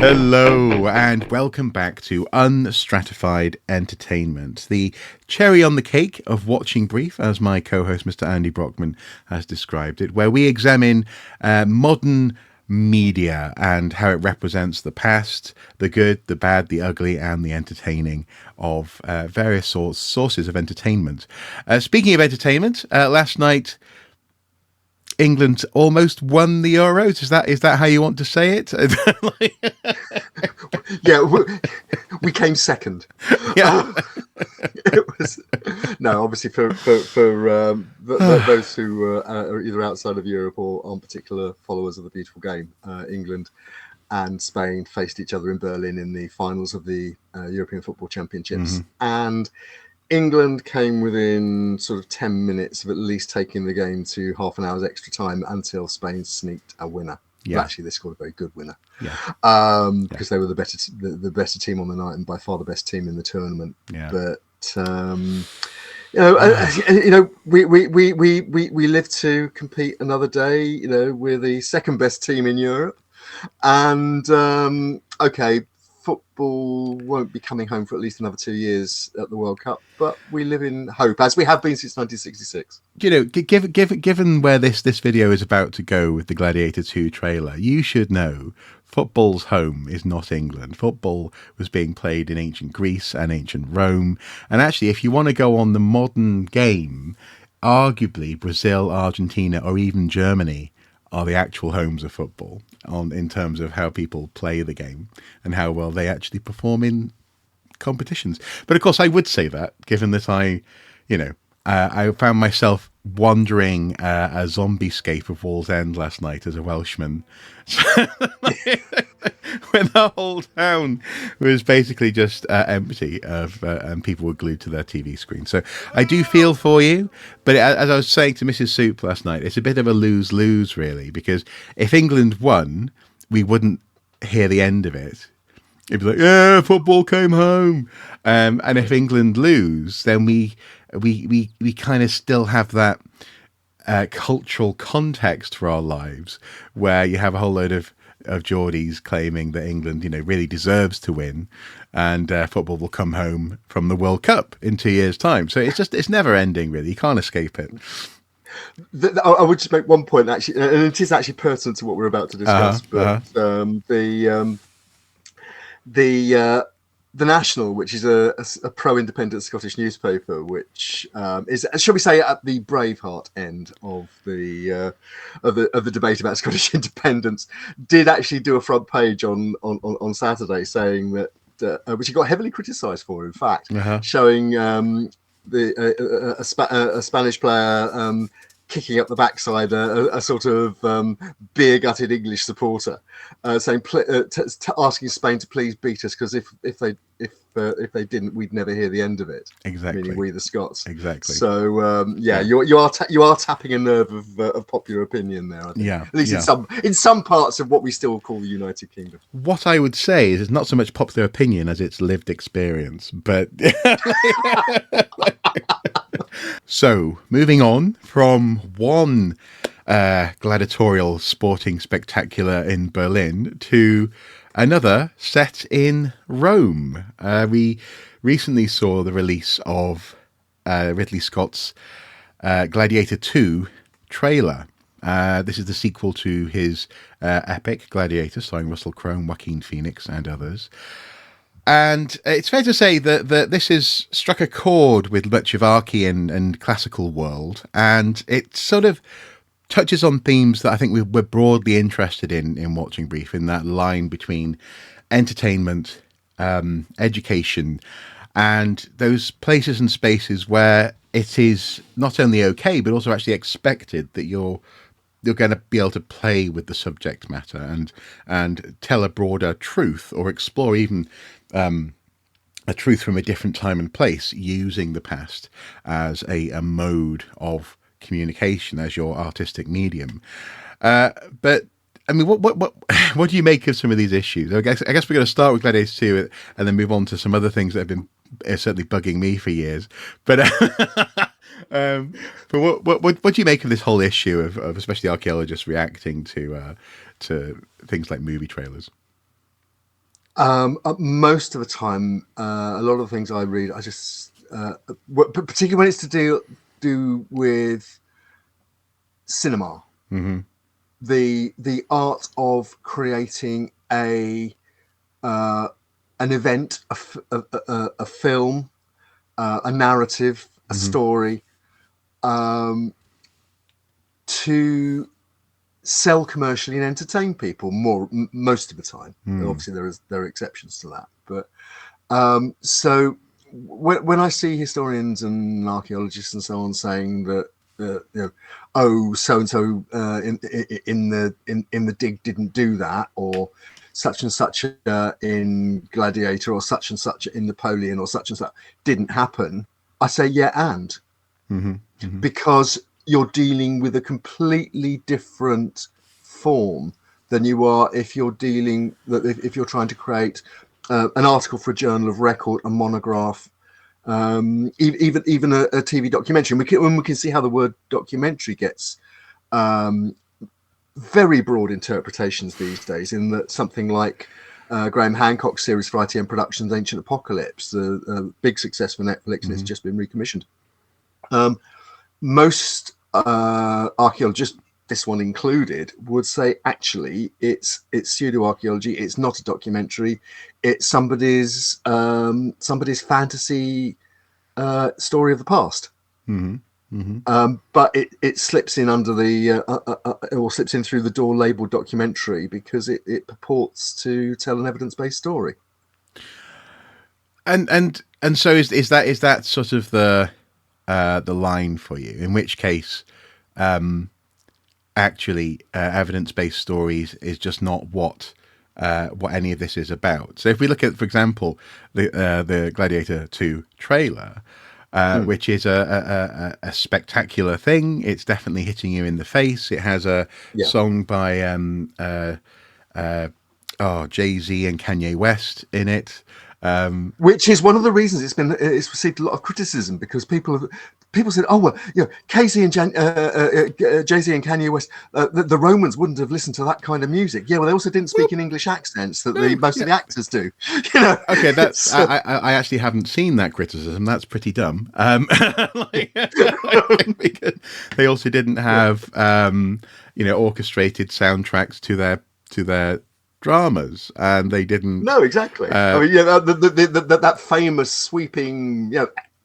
Hello and welcome back to Unstratified Entertainment, the cherry on the cake of Watching Brief, as my co-host Mr. Andy Brockman has described it, where we examine modern media and how it represents the past, the good, the bad, the ugly, and the entertaining of various sources of entertainment. Speaking of entertainment, last night England almost won the Euros. Is that how you want to say it? Yeah, we came second. Yeah. It was obviously for those who are either outside of Europe or aren't particular followers of the beautiful game. England and Spain faced each other in Berlin in the finals of the European Football Championships, and England came within sort of 10 minutes of at least taking the game to half an hour's extra time until Spain sneaked a winner. Yeah. Well, actually, they scored a very good winner. Yeah. Because they were the better team on the night and by far the best team in the tournament. Yeah. But we live to compete another day. We're the second best team in Europe, and football won't be coming home for at least another 2 years at the World Cup, but we live in hope, as we have been since 1966. Given where this video is about to go with the Gladiator 2 trailer, you should know football's home is not England. Football was being played in ancient Greece and ancient Rome. And actually, if you want to go on the modern game, arguably Brazil, Argentina, or even Germany are the actual homes of football in terms of how people play the game and how well they actually perform in competitions. But of course, I would say that, given that I found myself wandering a zombie-scape of Wall's End last night as a Welshman, when the whole town was basically just empty and people were glued to their TV screen. So I do feel for you, but as I was saying to Mrs. Soup last night, it's a bit of a lose-lose, really, because if England won, we wouldn't hear the end of it. It'd be like, yeah, football came home. And if England lose, then we kind of still have that cultural context for our lives, where you have a whole load of Geordies claiming that England, really deserves to win, and football will come home from the World Cup in 2 years' time. So it's never ending, really. You can't escape it. I would just make one point, actually, and it is actually pertinent to what we're about to discuss. The National, which is a pro-independent Scottish newspaper, which is, shall we say, at the Braveheart end of the debate about Scottish independence, did actually do a front page on Saturday saying that, which he got heavily criticised for, in fact, showing a Spanish player kicking up the backside a sort of beer-gutted English supporter, saying asking Spain to please beat us, because if they didn't, we'd never hear the end of it. Exactly. Meaning we, the Scots. Exactly. So you are tapping a nerve of popular opinion there, I think. Yeah. At least in some parts of what we still call the United Kingdom. What I would say is it's not so much popular opinion as it's lived experience, but. So, moving on from one gladiatorial sporting spectacular in Berlin to another set in Rome. We recently saw the release of Ridley Scott's Gladiator 2 trailer. This is the sequel to his epic Gladiator, starring Russell Crowe, Joaquin Phoenix, and others. And it's fair to say that this has struck a chord with much of Archie and classical world, and it sort of touches on themes that I think we're broadly interested in Watching Brief, in that line between entertainment, education, and those places and spaces where it is not only okay, but also actually expected that you're going to be able to play with the subject matter and tell a broader truth, or explore even a truth from a different time and place, using the past as a mode of communication, as your artistic medium. But I mean, what do you make of some of these issues? I guess we're going to start with Gladiator 2 and then move on to some other things that have been certainly bugging me for years. But what do you make of this whole issue of especially archaeologists reacting to things like movie trailers? Most of the time, a lot of the things I read, I just, particularly when it's to do with cinema, the art of creating an event, a film, a narrative, a story, to sell commercially and entertain people most of the time. Obviously there are exceptions to that, but so when I see historians and archaeologists and so on saying that oh, so and so in the dig didn't do that, or such and such in Gladiator, or such and such in Napoleon, or such and such didn't happen, I say because you're dealing with a completely different form than you are if you're trying to create an article for a journal of record, a monograph, even a TV documentary. And we can see how the word documentary gets very broad interpretations these days, in that something like Graham Hancock's series for ITM Productions, Ancient Apocalypse, the big success for Netflix, and it's just been recommissioned. Most archaeologists, this one included, would say actually it's pseudo archaeology. It's not a documentary. It's somebody's fantasy story of the past. But it slips in under the or slips in through the door labeled documentary because it purports to tell an evidence-based story. And so is that sort of the line for you? In which case, actually, evidence-based stories is just not what any of this is about. So if we look at, for example, the Gladiator 2 trailer, which is a spectacular thing. It's definitely hitting you in the face. It has a song by Jay-Z and Kanye West in it. Which is one of the reasons it's received a lot of criticism, because people said, oh well, Jay-Z and Kanye West, the Romans wouldn't have listened to that kind of music. Yeah, well, they also didn't speak in English accents that most of the actors do. Okay, that's so, I actually haven't seen that criticism. That's pretty dumb. Because they also didn't have orchestrated soundtracks to their dramas, and they didn't. No, exactly. I mean, that famous sweeping,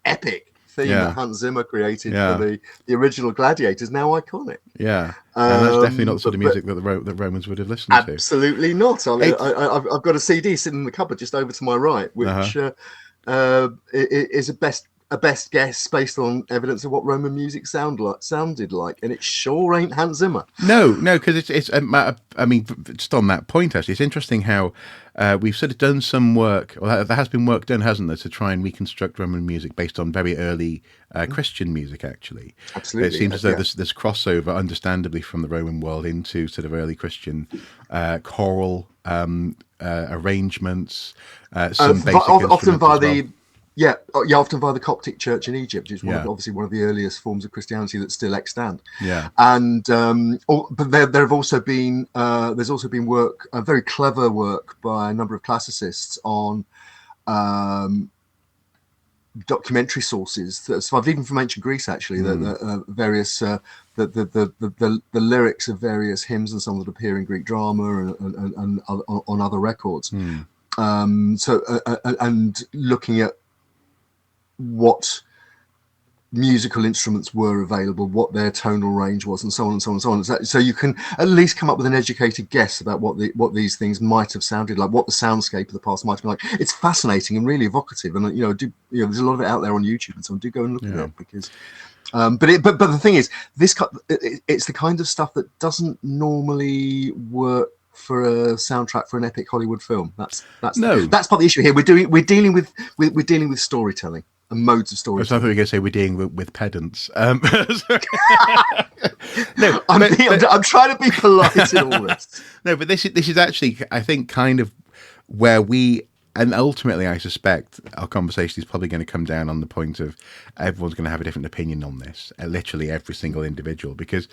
epic theme that Hans Zimmer created for the original Gladiator is now iconic. Yeah, and that's definitely not the sort of music that the Romans would have listened to. Absolutely not. I mean, I've got a CD sitting in the cupboard just over to my right, which is a best guess based on evidence of what Roman music sounded like, and it sure ain't Hans Zimmer. No, because it's. I mean, just on that point, actually, it's interesting how we've sort of done some work, or there has been work done, hasn't there, to try and reconstruct Roman music based on very early Christian music. Actually, absolutely, it seems as though there's crossover, understandably, from the Roman world into sort of early Christian choral arrangements. Some basic often by the. Often by the Coptic Church in Egypt, which is obviously one of the earliest forms of Christianity that's still extant. Yeah, and but there have also been there's also been work, very clever work by a number of classicists on documentary sources that survived even from ancient Greece. Actually, the various the lyrics of various hymns and songs that appear in Greek drama and on other records. And looking at what musical instruments were available, what their tonal range was, and so on and so on and so on. So you can at least come up with an educated guess about what these things might have sounded like, what the soundscape of the past might have been like. It's fascinating and really evocative, and there's a lot of it out there on YouTube, and so on. Do go and look at it, because. But the thing is, it's the kind of stuff that doesn't normally work for a soundtrack for an epic Hollywood film. That's part of the issue here. We're dealing with storytelling and modes of storytelling. I thought you were going to say we're dealing with pedants. No, I'm trying to be polite in all this. No, but this is actually, I think, kind of where we, and ultimately, I suspect our conversation is probably going to come down on the point of everyone's going to have a different opinion on this. Literally every single individual, because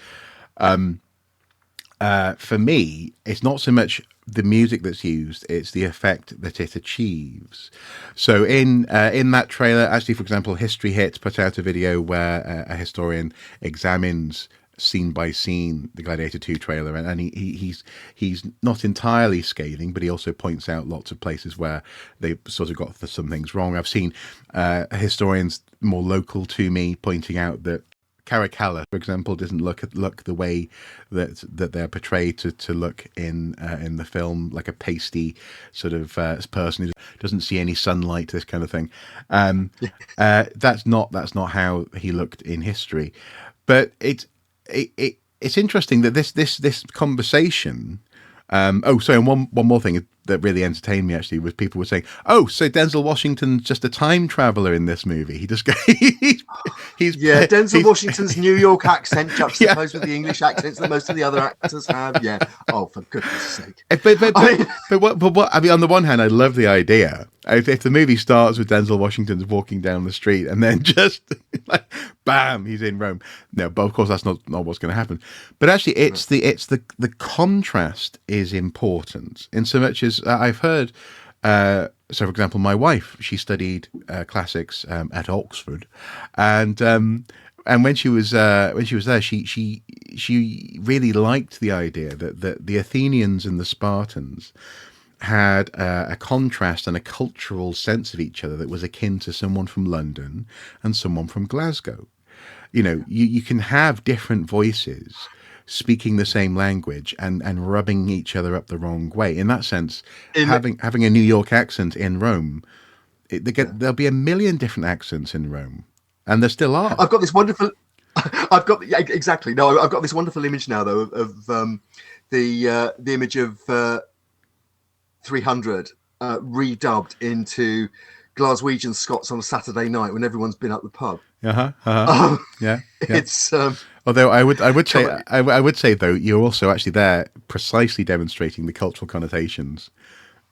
For me, it's not so much the music that's used; it's the effect that it achieves. So in that trailer, actually, for example, History Hit put out a video where a historian examines scene by scene the Gladiator 2 trailer, and he's not entirely scathing, but he also points out lots of places where they sort of got some things wrong. I've seen historians more local to me pointing out that Caracalla, for example, doesn't look the way that they're portrayed to look in the film, like a pasty sort of person who doesn't see any sunlight, this kind of thing. That's not how he looked in history. But it's interesting that this conversation. And one more thing that really entertained me actually was people were saying, "Oh, so Denzel Washington's just a time traveler in this movie. He just Denzel Washington's New York accent juxtaposed with the English accents that most of the other actors have. Yeah. Oh, for goodness sake. But what I mean, on the one hand, I love the idea. If the movie starts with Denzel Washington's walking down the street and then just like bam, he's in Rome. No, but of course that's not what's going to happen. But actually, it's the contrast is important in so much as I've heard. So, for example, my wife, she studied classics at Oxford, and when she was there, she really liked the idea that the Athenians and the Spartans had a contrast and a cultural sense of each other that was akin to someone from London and someone from Glasgow. You know, you can have different voices speaking the same language and rubbing each other up the wrong way. In that sense, having a New York accent in Rome, there'll be a million different accents in Rome, and there still are. I've got this wonderful. I've got exactly. No, I've got this wonderful image now though of the image of 300 redubbed into Glaswegian Scots on a Saturday night when everyone's been at the pub. Yeah. It's although I would say though, you're also actually there precisely demonstrating the cultural connotations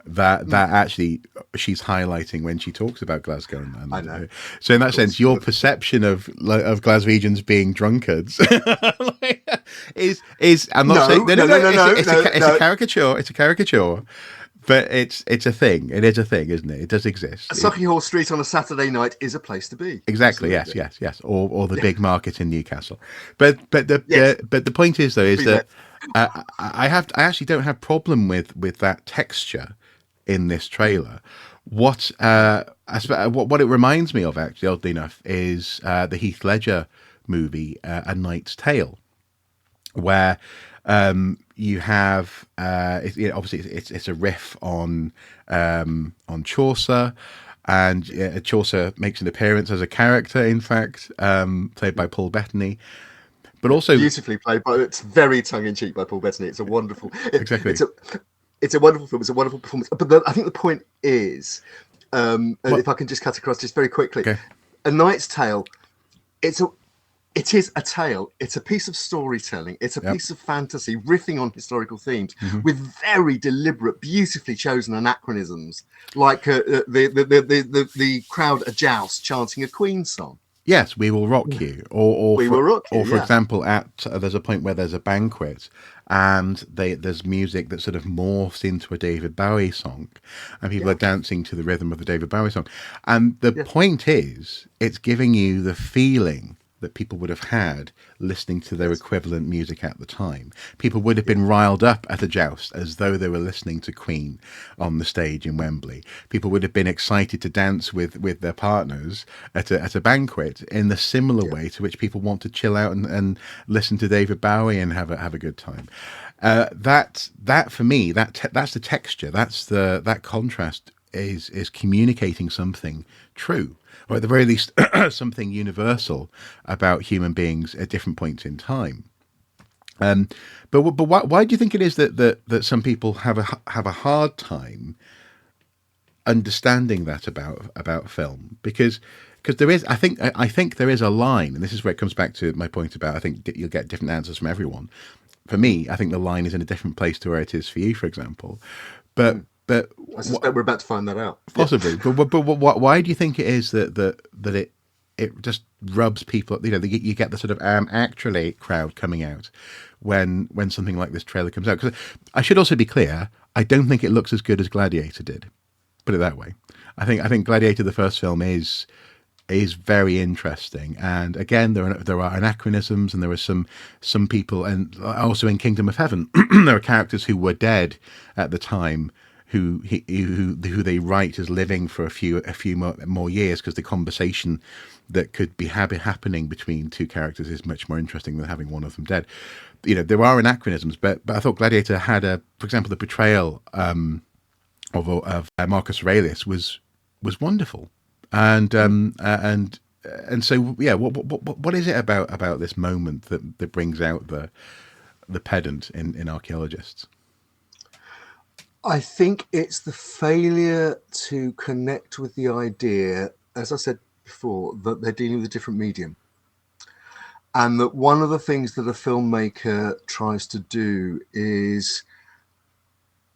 that actually she's highlighting when she talks about Glasgow. And I know. So in that sense, your perception of Glaswegians being drunkards is I'm not saying it's a caricature. It's a caricature. But it's a thing. It is a thing, isn't it? It does exist. Sauchiehall Street on a Saturday night is a place to be. Exactly. Absolutely. Yes. Or the big market in Newcastle. But the point is though is that I actually don't have problem with that texture in this trailer. What it reminds me of, actually, oddly enough, is the Heath Ledger movie A Knight's Tale, where you have obviously it's a riff on Chaucer, and Chaucer makes an appearance as a character, in fact, played by Paul Bettany, but also beautifully played by. It's very tongue in cheek by Paul Bettany. It's a wonderful. Exactly. It's a wonderful film. It's a wonderful performance. But I think the point is, if I can just cut across just very quickly, okay. A Knight's Tale. It is a tale. It's a piece of storytelling. It's a piece of fantasy, riffing on historical themes with very deliberate, beautifully chosen anachronisms, like the crowd at joust chanting a Queen song. Yes, We Will Rock You, or We Will Rock You. Or for example, there's a point where there's a banquet, and there's music that sort of morphs into a David Bowie song, and people are dancing to the rhythm of the David Bowie song. And the point is, it's giving you the feeling that people would have had listening to their equivalent music at the time. People would have been riled up at a joust as though they were listening to Queen on the stage in Wembley. People would have been excited to dance with their partners at a banquet in the similar way to which people want to chill out and listen to David Bowie and have a good time. That for me, that's the texture. That's that contrast is communicating something true, or at the very least something universal about human beings at different points in time. But why do you think it is that some people have a hard time understanding that about film? Because there is, I think there is a line, and this is where it comes back to my point about, I think you'll get different answers from everyone. For me, I think the line is in a different place to where it is for you, for example. But I suspect we're about to find that out. Possibly, but why do you think it is that it just rubs people. You get the sort of actually crowd coming out when something like this trailer comes out. Because I should also be clear, I don't think it looks as good as Gladiator did. Put it that way. I think Gladiator, the first film, is very interesting, and again there are anachronisms, and there are some people, and also in Kingdom of Heaven there are characters who were dead at the time who they write as living for a few more years, because the conversation that could be happening between two characters is much more interesting than having one of them dead. There are anachronisms, but I thought Gladiator had for example, the portrayal of Marcus Aurelius was wonderful. And so yeah, what is it about this moment that brings out the pedant in archaeologists? I think it's the failure to connect with the idea, as I said before, that they're dealing with a different medium, and that one of the things that a filmmaker tries to do is,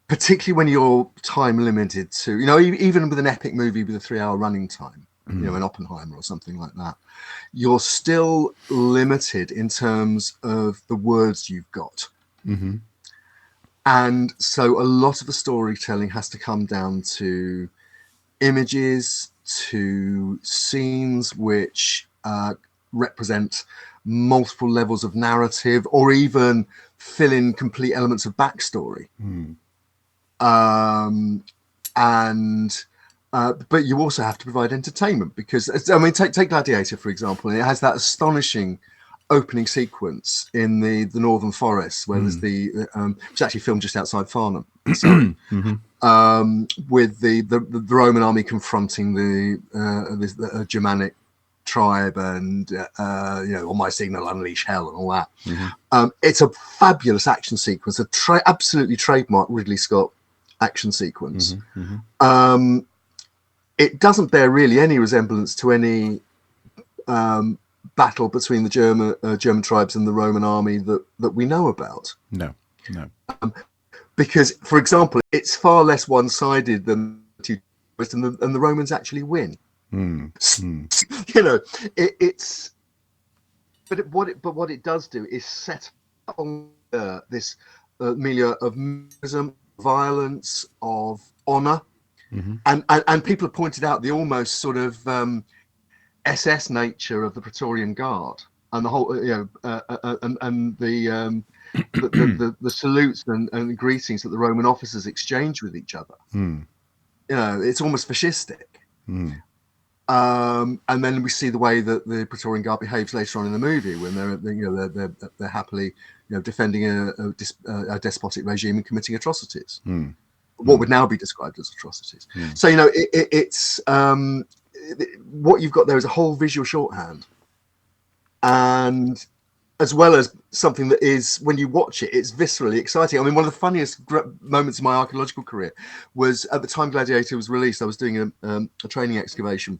particularly when you're time limited to, even with an epic movie with a 3-hour running time, an Oppenheimer or something like that, you're still limited in terms of the words you've got. Mm-hmm. And so a lot of the storytelling has to come down to images, to scenes which represent multiple levels of narrative, or even fill in complete elements of backstory. But you also have to provide entertainment, because take Gladiator for example, and it has that astonishing opening sequence in the northern forests where there's it's actually filmed just outside Farnham. With the Roman army confronting the Germanic tribe, and on my signal unleash hell and all that. It's a fabulous action sequence, absolutely trademark Ridley Scott action sequence. It doesn't bear really any resemblance to any battle between the German tribes and the Roman army that we know about. No. Because, for example, it's far less one-sided than the Romans actually win. It's what it does do is set on this milieu of violence, of honor. And people have pointed out the almost sort of SS nature of the Praetorian Guard, and the whole, and the salutes and greetings that the Roman officers exchange with each other. It's almost fascistic. And then we see the way that the Praetorian Guard behaves later on in the movie, when they're happily defending a despotic regime and committing atrocities. What would now be described as atrocities. So it's what you've got there is a whole visual shorthand, and as well as something that is, when you watch it, it's viscerally exciting. I mean, one of the funniest moments of my archaeological career was at the time Gladiator was released. I was doing a training excavation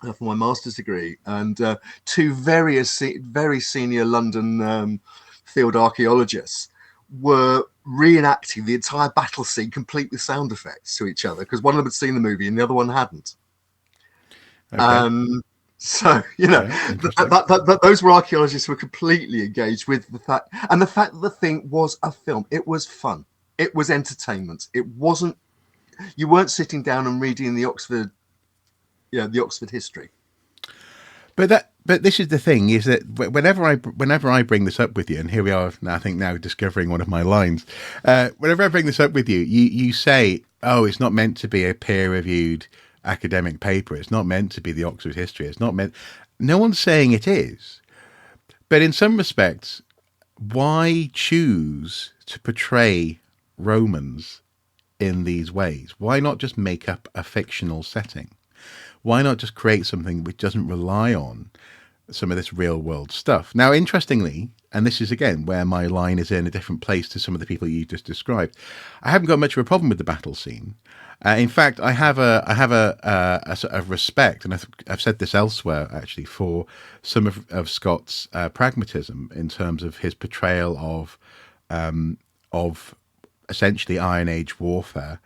for my master's degree, and two very senior London field archaeologists were reenacting the entire battle scene, complete with sound effects to each other, because one of them had seen the movie and the other one hadn't. So those were archaeologists who were completely engaged with the fact that the thing was a film. It was fun. It was entertainment. It wasn't. You weren't sitting down and reading the Oxford history. But this is the thing, is that whenever I bring this up with you, and here we are now discovering one of my lines. Whenever I bring this up with you, you say, "Oh, it's not meant to be a peer-reviewed academic paper. It's not meant to be the Oxford history. It's not meant." No one's saying it is, but in some respects, why choose to portray Romans in these ways? Why not just make up a fictional setting? Why not just create something which doesn't rely on some of this real world stuff? Now, interestingly, and this is again where my line is in a different place to some of the people you just described, I haven't got much of a problem with the battle scene. In fact, I have a sort of respect, and I've said this elsewhere actually, for some of Scott's pragmatism in terms of his portrayal of essentially Iron Age warfare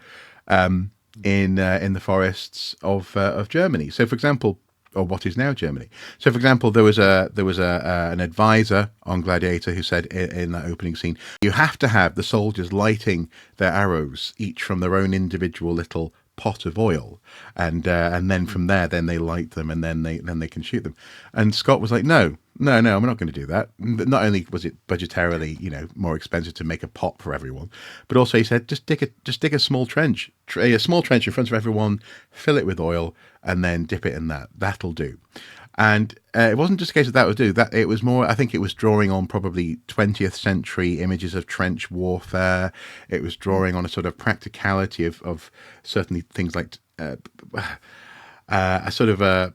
in the forests of Germany. So, for example, or what is now Germany. So, for example, there was an advisor on Gladiator who said in that opening scene, you have to have the soldiers lighting their arrows each from their own individual little pot of oil, and then from there, then they light them, and then they can shoot them. And Scott was like, no, we're not going to do that. Not only was it budgetarily, more expensive to make a pot for everyone, but also he said, just dig a small trench in front of everyone, fill it with oil, and then dip it in that. That'll do. And it wasn't just a case of that would do. That it was more. I think it was drawing on probably 20th century images of trench warfare. It was drawing on a sort of practicality of certainly things like a sort of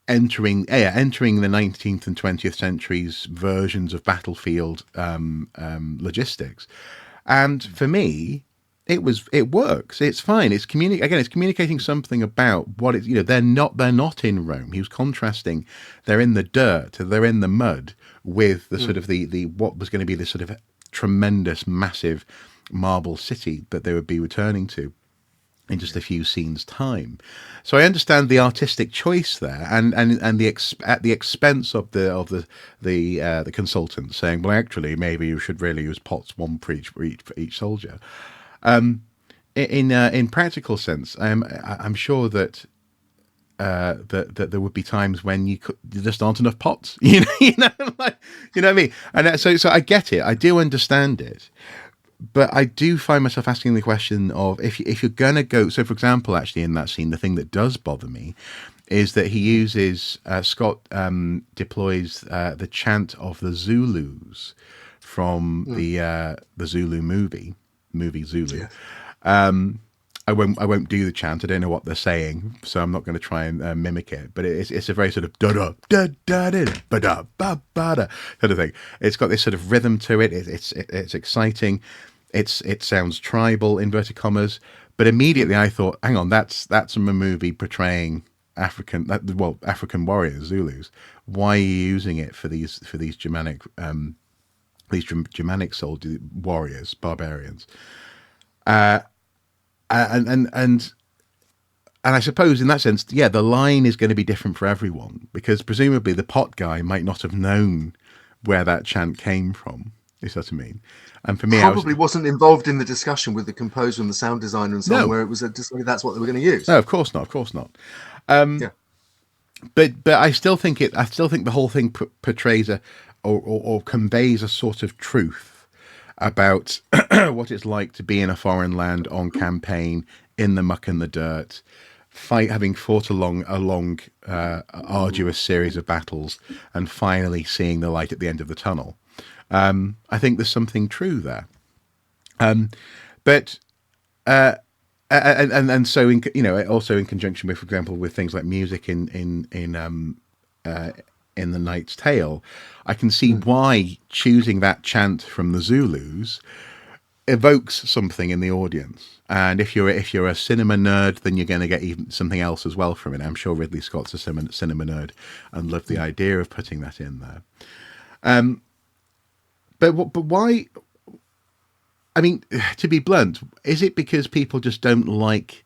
entering the 19th and 20th centuries versions of battlefield logistics. And for me, it works. It's fine. It's communicating something about what it's, they're not in Rome. He was contrasting, they're in the dirt, they're in the mud, with the sort of the what was going to be this sort of tremendous, massive marble city that they would be returning to in just a few scenes' time. So I understand the artistic choice there, and at the expense of the consultant saying, well, actually, maybe you should really use pots, one for each soldier. In practical sense, I'm sure that that there would be times when there just aren't enough pots, you know what I mean? And so I get it, I do understand it, but I do find myself asking the question of if you're going to go. So, for example, actually in that scene, the thing that does bother me is that he uses Scott deploys the chant of the Zulus from the Zulu movie Zulu. Yeah. I won't do the chant. I don't know what they're saying, so I'm not going to try and mimic it. But it's a very sort of da da da da da ba da ba ba da sort of thing. It's got this sort of rhythm to it. It's exciting. It sounds tribal, inverted commas. But immediately I thought, hang on, that's from a movie portraying African warriors, Zulus. Why are you using it for these Germanic Germanic soldier warriors, barbarians? And I suppose in that sense, yeah, the line is going to be different for everyone, because presumably the pot guy might not have known where that chant came from. Is that what I mean? And for me, probably wasn't involved in the discussion with the composer and the sound designer and so on, where it was just like, that's what they were going to use. No, of course not. Yeah. But I still think the whole thing portrays or conveys a sort of truth about what it's like to be in a foreign land on campaign in the muck and the dirt, having fought a long, arduous series of battles, and finally seeing the light at the end of the tunnel. I think there's something true there, but and so also in conjunction with, for example, with things like music in The Knight's Tale, I can see why choosing that chant from the Zulus evokes something in the audience. And if you're a cinema nerd, then you're going to get even something else as well from it. I'm sure Ridley Scott's a cinema nerd and loved the idea of putting that in there. But why? I mean, to be blunt, is it because people just don't like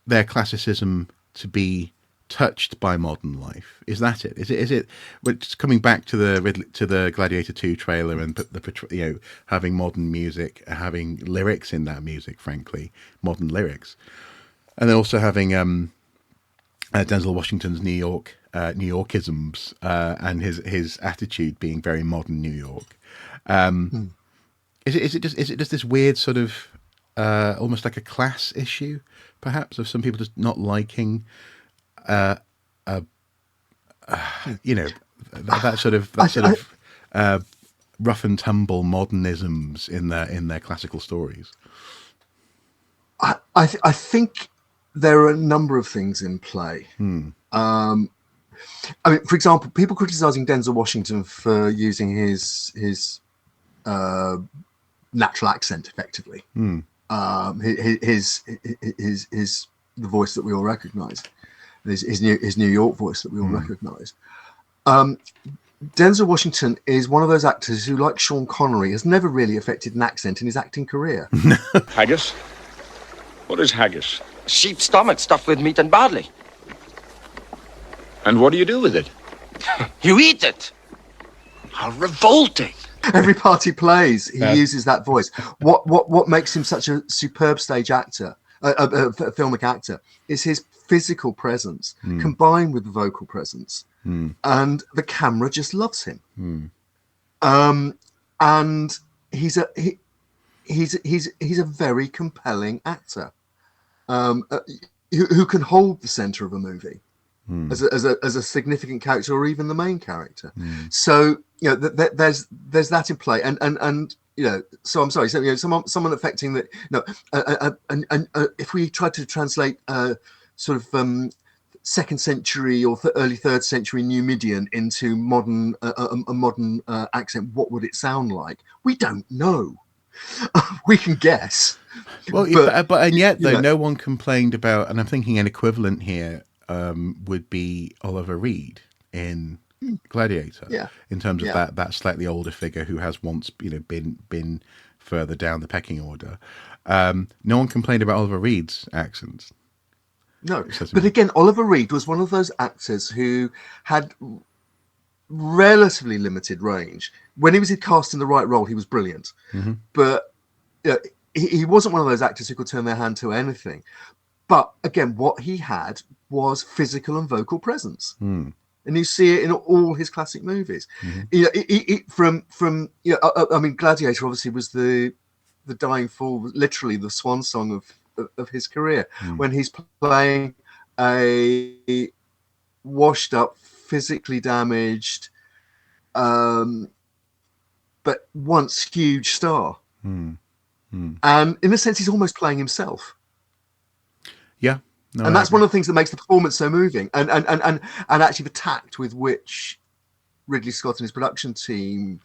their classicism to be touched by modern life? Is that it? Is it? Which, coming back to the Gladiator 2 trailer and having modern music, having lyrics in that music, frankly, modern lyrics, and then also having Denzel Washington's New Yorkisms and his attitude being very modern New York. Is it just this weird sort of almost like a class issue, perhaps, of some people just not liking that sort of rough and tumble modernisms in their classical stories? I think there are a number of things in play. I mean, for example, people criticizing Denzel Washington for using his natural accent effectively. His the voice that we all recognize, his New York voice that we all recognize. Denzel Washington is one of those actors who, like Sean Connery, has never really affected an accent in his acting career. Haggis? What is haggis? Sheep's stomach stuffed with meat and barley. And what do you do with it? You eat it. How revolting. Every part he plays, he uses that voice. What makes him such a superb stage actor, a filmic actor, is his physical presence combined with the vocal presence, and the camera just loves him. And he's a very compelling actor, who can hold the center of a movie as a significant character, or even the main character. So there's that in play, and so I'm sorry. So someone affecting that. If we try to translate sort of second century or early third century Numidian into modern a modern accent, what would it sound like? We don't know. We can guess. Well, but yet though, no one complained about, and I'm thinking an equivalent here would be Oliver Reed in Gladiator, in terms of that slightly older figure who has once been further down the pecking order. No one complained about Oliver Reed's accent. No, but again, Oliver Reed was one of those actors who had relatively limited range. When he was cast in the right role, he was brilliant. But he wasn't one of those actors who could turn their hand to anything. But again, what he had was physical and vocal presence. And you see it in all his classic movies. From I mean, Gladiator obviously was the dying fall, literally the swan song of his career, when he's playing a washed up, physically damaged, but once huge star. And in a sense, he's almost playing himself. Yeah. No, and that's one of the things that makes the performance so moving, and actually the tact with which Ridley Scott and his production team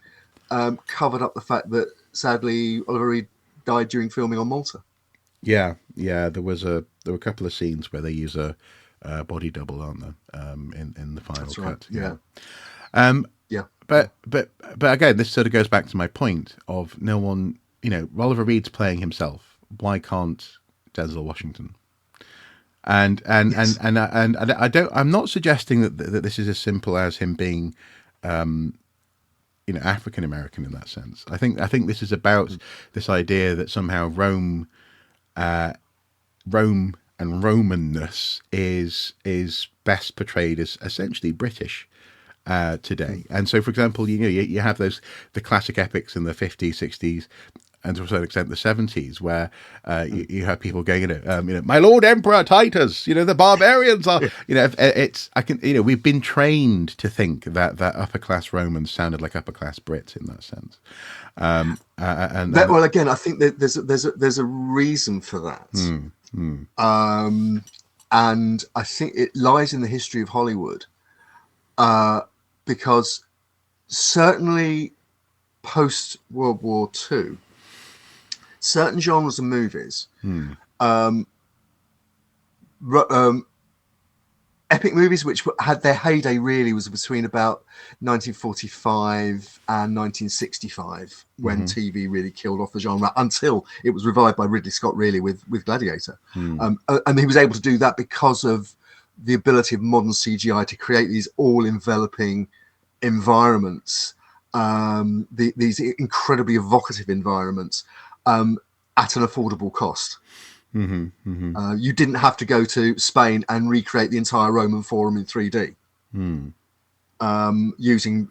covered up the fact that sadly Oliver Reed died during filming on Malta. Yeah. There were a couple of scenes where they use a body double, aren't there? In the final cut. But again, this sort of goes back to my point of no one. Oliver Reed's playing himself. Why can't Denzel Washington? And I don't. I'm not suggesting that this is as simple as him being, African American in that sense. I think this is about this idea that somehow Rome and Romanness is best portrayed as essentially British today. And so, for example, you have the classic epics in the 50s, 60s, and to a certain extent the 70s, where you have people going, my Lord Emperor Titus, the barbarians are, we've been trained to think that upper class Romans sounded like upper class Brits in that sense. Well, again, I think that there's a reason for that. And I think it lies in the history of Hollywood, because certainly post World War II, certain genres of movies, epic movies, which had their heyday really was between about 1945 and 1965, when TV really killed off the genre, until it was revived by Ridley Scott really with Gladiator. And he was able to do that because of the ability of modern CGI to create these all-enveloping environments, these incredibly evocative environments, at an affordable cost. You didn't have to go to Spain and recreate the entire Roman Forum in 3D, using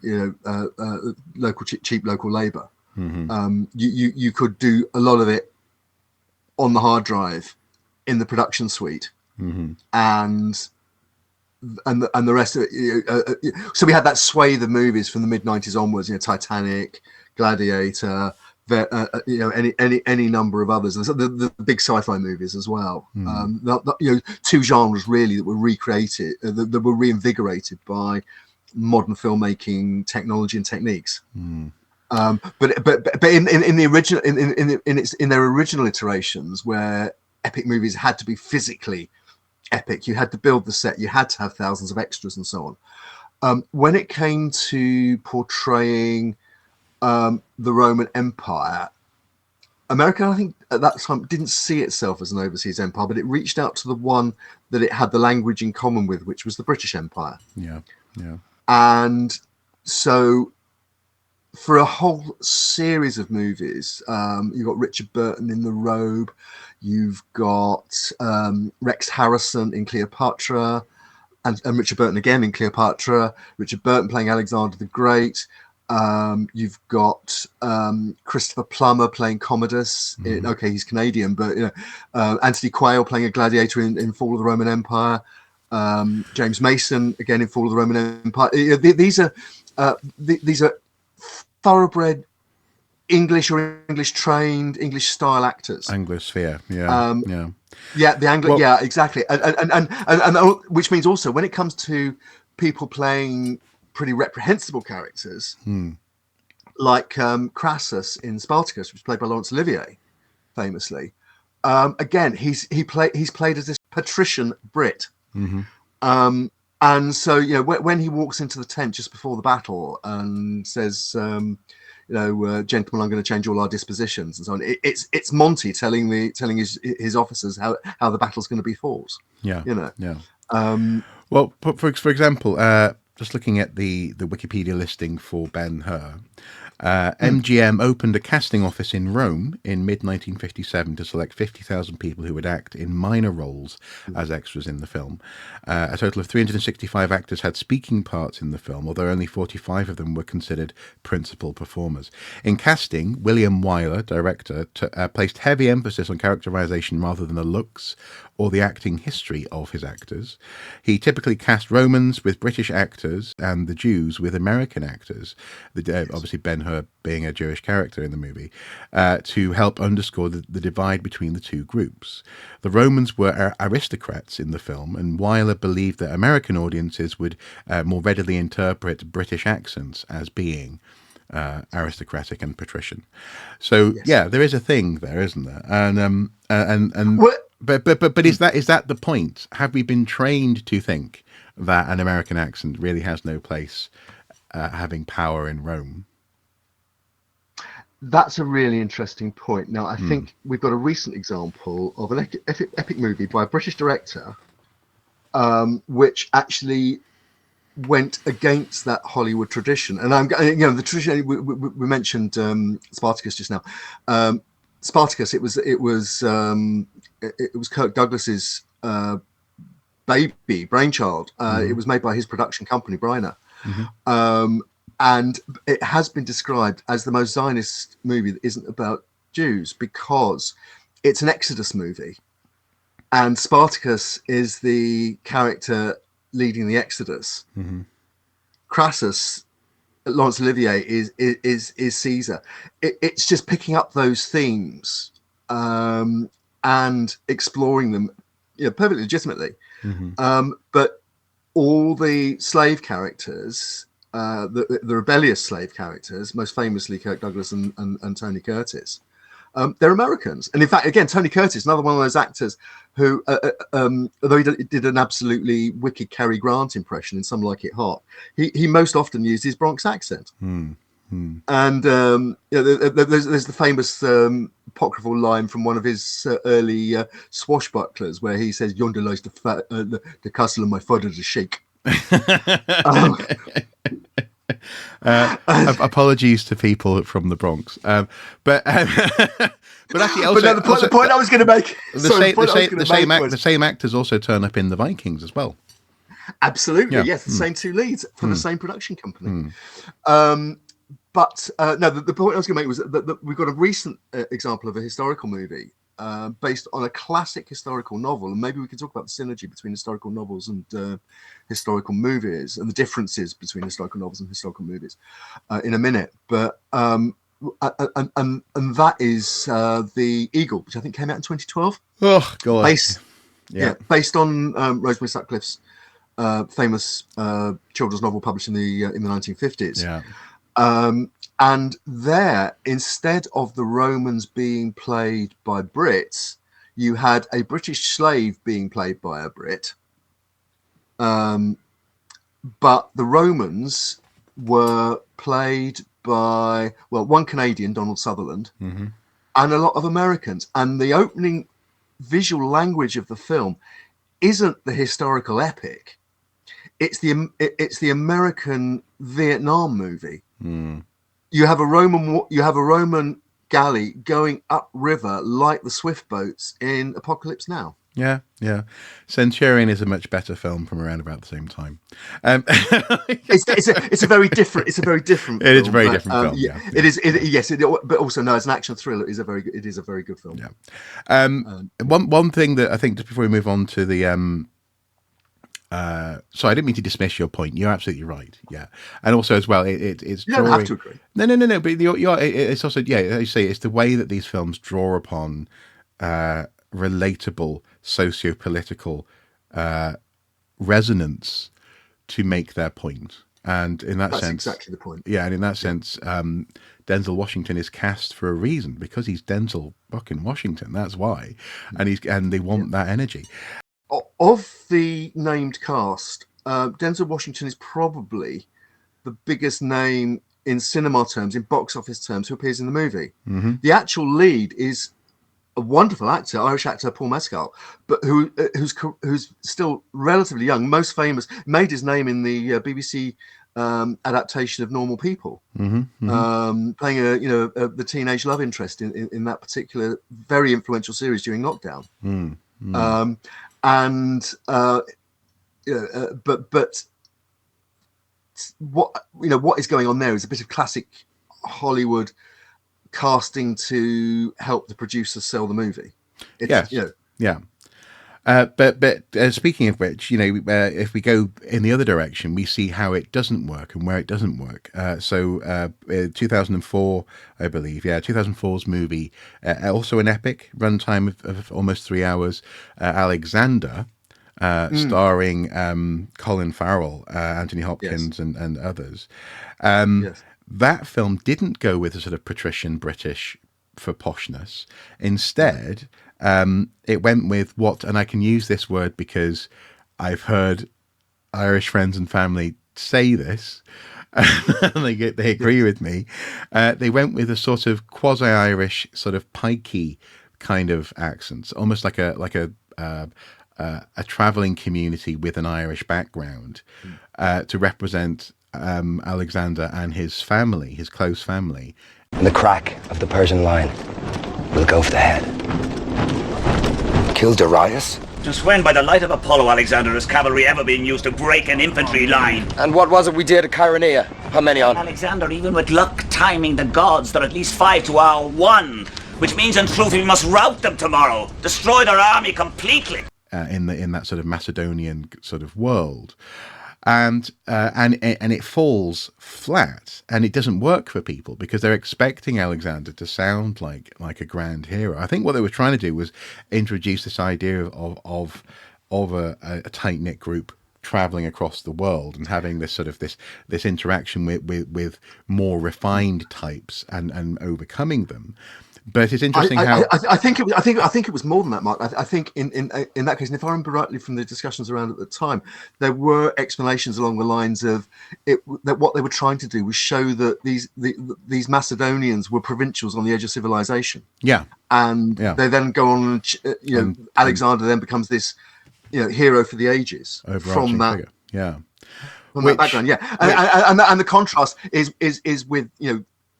cheap local labor. You could do a lot of it on the hard drive in the production suite, and the rest of it. So we had that swathe of movies from the mid 90s onwards. Titanic, Gladiator. Any number of others, the big sci-fi movies as well. Two genres really that were recreated, that were reinvigorated by modern filmmaking technology and techniques. But in the original, in their original iterations, where epic movies had to be physically epic, you had to build the set, you had to have thousands of extras and so on. When it came to portraying the Roman Empire, America, I think, at that time didn't see itself as an overseas empire, but it reached out to the one that it had the language in common with, which was the British Empire. Yeah, yeah. And so, for a whole series of movies, you've got Richard Burton in The Robe, you've got Rex Harrison in Cleopatra, and Richard Burton again in Cleopatra, Richard Burton playing Alexander the Great. You've got Christopher Plummer playing Commodus. Okay, he's Canadian, but Anthony Quayle playing a gladiator in Fall of the Roman Empire. James Mason again in Fall of the Roman Empire. These are thoroughbred English or English trained English style actors. Anglosphere, yeah, yeah. Yeah, the Anglo, yeah, exactly, and which means also when it comes to people playing pretty reprehensible characters, like Crassus in Spartacus, which is played by Laurence Olivier, famously. Again, he's played as this patrician Brit, and so when he walks into the tent just before the battle and says, gentlemen, I'm going to change all our dispositions and so on. It's Monty telling his officers how the battle's going to be fought. Yeah, yeah. Well, for example, just looking at the Wikipedia listing for Ben-Hur, MGM opened a casting office in Rome in mid-1957 to select 50,000 people who would act in minor roles as extras in the film. A total of 365 actors had speaking parts in the film, although only 45 of them were considered principal performers. In casting, William Wyler, director, placed heavy emphasis on characterization rather than the looks or the acting history of his actors. He typically cast Romans with British actors and the Jews with American actors, obviously Ben-Hur being a Jewish character in the movie, to help underscore the divide between the two groups. The Romans were aristocrats in the film, and Wyler believed that American audiences would more readily interpret British accents as being aristocratic and patrician. So yeah, there is a thing there, isn't there? And but is that the point? Have we been trained to think that an American accent really has no place having power in Rome? That's a really interesting point. Now, I think we've got a recent example of an epic movie by a British director, which actually went against that Hollywood tradition. And the tradition we mentioned Spartacus just now. Spartacus, it was Kirk Douglas's baby brainchild. It was made by his production company, Bryner. And it has been described as the most Zionist movie that isn't about Jews because it's an Exodus movie. And Spartacus is the character leading the Exodus. Crassus, Laurence Olivier, is Caesar. It's just picking up those themes and exploring them perfectly legitimately. But all the slave characters, the rebellious slave characters, most famously Kirk Douglas and Tony Curtis, they're Americans. And in fact, again, Tony Curtis, another one of those actors who, although he did an absolutely wicked Cary Grant impression in Some Like It Hot, he most often used his Bronx accent. And there's the famous apocryphal line from one of his early swashbucklers where he says, "Yonder lies the castle of my father, the sheik." Apologies to people from the Bronx, but actually, also, the point I was going to make. The same actors also turn up in the Vikings as well. Absolutely, yes, the same two leads for the same production company. But no, the point I was going to make was that we've got a recent example of a historical movie based on a classic historical novel, and maybe we can talk about the synergy between historical novels and historical movies and the differences between historical novels and historical movies in a minute. But and that is The Eagle, which I think came out in 2012. Oh God! Based on Rosemary Sutcliffe's famous children's novel published in the 1950s. Yeah. And there, instead of the Romans being played by Brits, you had a British slave being played by a Brit. But the Romans were played by, one Canadian, Donald Sutherland, and a lot of Americans. And the opening visual language of the film isn't the historical epic. It's the American Vietnam movie. You have a Roman galley going upriver like the swift boats in Apocalypse Now. Yeah. Centurion is a much better film from around about the same time. It's a very different. It's a very different. It is a very different film. Yeah, it is. But also, no, as an action thriller, it is a very good film. Yeah. One thing that I think, just before we move on to the so I didn't mean to dismiss your point. You're absolutely right. Yeah, and also as well, it's you don't have to agree. No. But it's also, yeah, as you say, it's the way that these films draw upon relatable socio-political resonance to make their point. And in that sense, that's exactly the point. Yeah, and in that sense, Denzel Washington is cast for a reason, because he's Denzel fucking Washington. That's why, and they want that energy. Of the named cast, Denzel Washington is probably the biggest name in cinema terms, in box office terms, who appears in the movie. The actual lead is a wonderful actor, Irish actor Paul Mescal, but who's still relatively young. Most famous, made his name in the BBC adaptation of Normal People, playing the teenage love interest in that particular very influential series during lockdown. But what is going on there is a bit of classic Hollywood casting to help the producers sell the movie. But speaking of which, if we go in the other direction, we see how it doesn't work and where it doesn't work. So 2004, I believe, 2004's movie, also an epic runtime of almost 3 hours, Alexander, starring Colin Farrell, Anthony Hopkins, and others. That film didn't go with a sort of patrician British for poshness. Instead, it went with what, and I can use this word because I've heard Irish friends and family say this, and they agree with me. They went with a sort of quasi-Irish, sort of pikey kind of accents, almost like a traveling community with an Irish background, to represent Alexander and his family, his close family. In the crack of the Persian line, we'll go for the head. Kill Darius? Just when, by the light of Apollo, Alexander, has cavalry ever been used to break an infantry line? And what was it we did at Chaironea? How many on? Alexander, even with luck timing the gods, they're at least 5 to our 1, which means in truth we must rout them tomorrow, destroy their army completely. In that sort of Macedonian sort of world. And it falls flat, and it doesn't work for people because they're expecting Alexander to sound like a grand hero. I think what they were trying to do was introduce this idea of a tight knit group traveling across the world and having this sort of this interaction with more refined types and overcoming them. But it's interesting how I think it was more than that, Mark. I think in that case, and if I remember rightly from the discussions around at the time, there were explanations along the lines of that what they were trying to do was show that these Macedonians were provincials on the edge of civilization. Yeah, and they then go on. Alexander then becomes this hero for the ages from that. Figure. Yeah, from that background. Yeah, and the contrast is with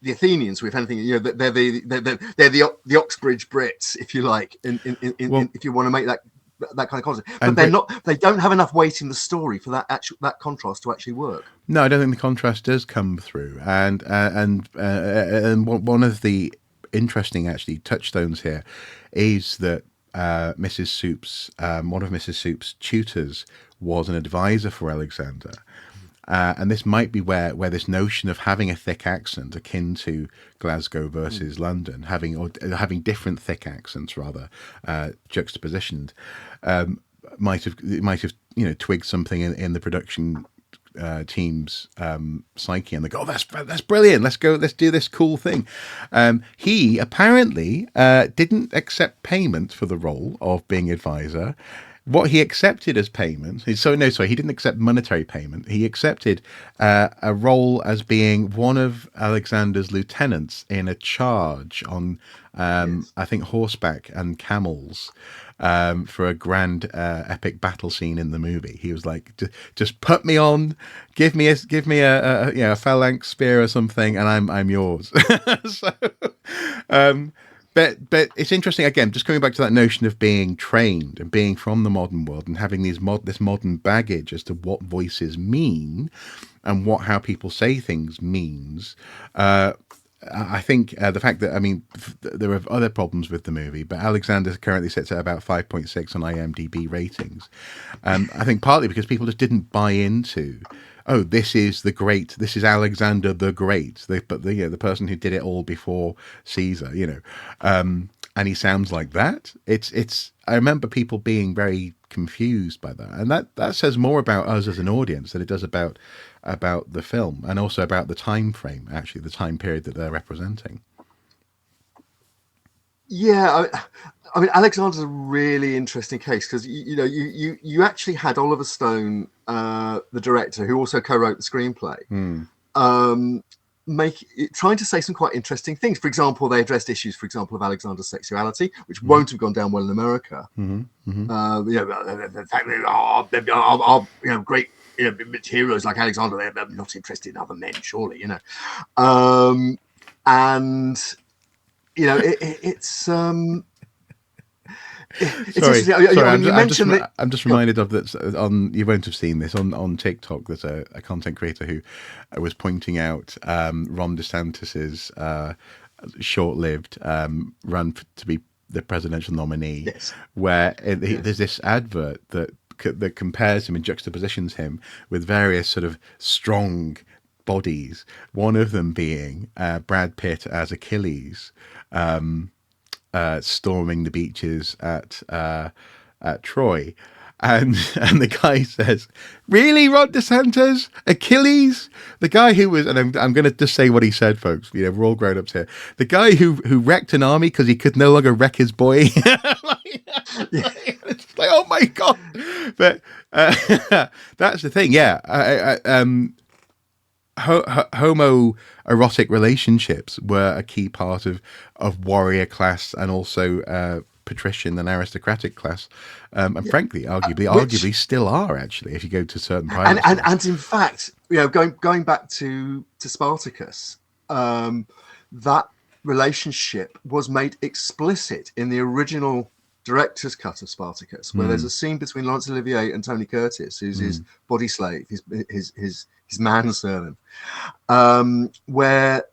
the Athenians, if anything, they're the Oxbridge Brits, if you like, if you want to make that kind of concept. But they're not. They don't have enough weight in the story for that contrast to actually work. No, I don't think the contrast does come through. And one of the interesting actually touchstones here is that Mrs. Soup's one of Mrs. Soup's tutors was an advisor for Alexander. And this might be where this notion of having a thick accent akin to Glasgow versus London, having different thick accents rather juxtapositioned, might have twigged something in the production team's psyche, and they go, "Oh, that's brilliant. Let's do this cool thing." He apparently didn't accept payment for the role of being advisor. what he accepted as payment. So no, sorry, he didn't accept monetary payment. He accepted a role as being one of Alexander's lieutenants in a charge on, I think, horseback and camels, for a grand epic battle scene in the movie. He was like, just put me on, give me a phalanx spear or something, and I'm yours. So, But it's interesting, again, just coming back to that notion of being trained and being from the modern world and having this modern baggage as to what voices mean and how people say things means. I think the fact that, I mean, there are other problems with the movie, but Alexander currently sits at about 5.6 on IMDb ratings. I think partly because people just didn't buy into, oh, this is Alexander the Great, the person who did it all before Caesar, and he sounds like that. I remember people being very confused by that, and that says more about us as an audience than it does about the film, and also about the time frame, actually, the time period that they're representing. Yeah, I mean, Alexander's a really interesting case because you actually had Oliver Stone, the director, who also co-wrote the screenplay, trying to say some quite interesting things. For example, they addressed issues, for example, of Alexander's sexuality, which won't have gone down well in America. The fact that our great heroes like Alexander, they're not interested in other men, surely, and it's sorry, I'm just reminded of that. You won't have seen this on TikTok. There's a content creator who was pointing out Ron DeSantis's short-lived run to be the presidential nominee, yes. where there's this advert that compares him and juxtapositions him with various sort of strong bodies. One of them being Brad Pitt as Achilles, storming the beaches at Troy, and the guy says, "Really, Ron DeSantis, Achilles, the guy who was," and I'm going to just say what he said, folks. We're all grown ups here. The guy who wrecked an army because he could no longer wreck his boy. It's like, oh my god! But that's the thing. Yeah, homoerotic relationships were a key part of warrior class and also patrician and aristocratic class, and frankly, arguably still are, actually, if you go to certain private and in fact, going back to Spartacus, that relationship was made explicit in the original director's cut of Spartacus, where there's a scene between Laurence Olivier and Tony Curtis, who's his body slave, his manservant, where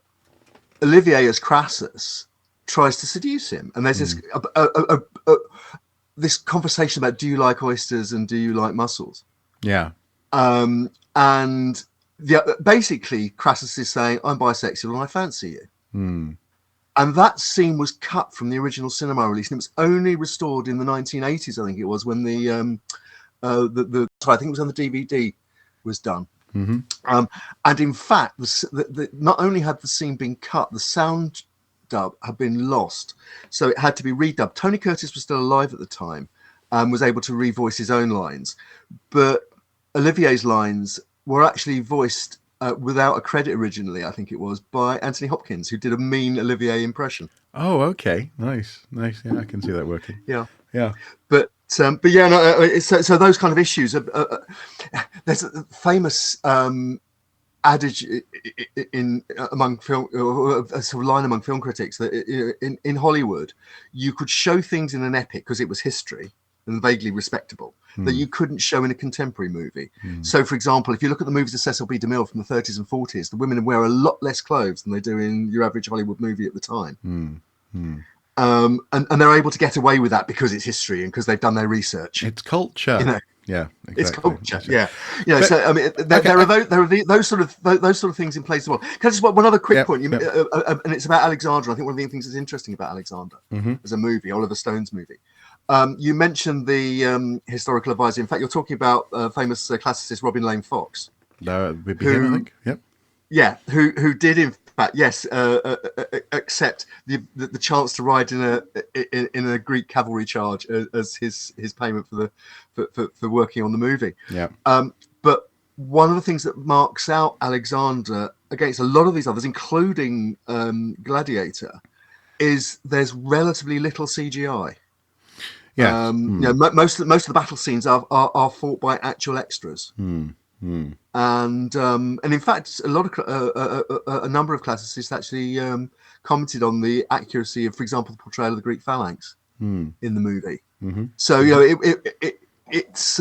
Olivier as Crassus tries to seduce him, and there's this this conversation about, do you like oysters and do you like mussels? Yeah. And basically Crassus is saying, I'm bisexual and I fancy you. And that scene was cut from the original cinema release, and it was only restored in the 1980s, I think it was, when I think it was on the DVD was done. And in fact, not only had the scene been cut, the sound dub had been lost, so it had to be redubbed. Tony Curtis was still alive at the time and was able to revoice his own lines, but Olivier's lines were actually voiced without a credit originally, I think it was, by Anthony Hopkins, who did a mean Olivier impression. Oh, okay, nice. Yeah, I can see that working. Yeah. But yeah, no, so those kind of issues. There's a famous adage among film, a sort of line among film critics, that in Hollywood, you could show things in an epic because it was history and vaguely respectable, that you couldn't show in a contemporary movie. So, for example, if you look at the movies of Cecil B. DeMille from the 30s and 40s, the women wear a lot less clothes than they do in your average Hollywood movie at the time. And they're able to get away with that because it's history and because they've done their research. It's culture. Yeah, exactly. It's culture. Yeah. So I mean, there are those sort of things in place as well. Can I just one other quick point? And it's about Alexander. I think one of the things that's interesting about Alexander as a movie, Oliver Stone's movie. You mentioned the historical advisor. In fact, you're talking about famous classicist Robin Lane Fox. No, I think. Yep. Yeah, who did in fact, yes, accept the chance to ride in a Greek cavalry charge as his payment for working on the movie. Yeah. But one of the things that marks out Alexander against a lot of these others, including Gladiator, is there's relatively little CGI. Yeah. Most of the battle scenes are fought by actual extras. And in fact, a number of classicists actually commented on the accuracy of, for example, the portrayal of the Greek phalanx in the movie. So it's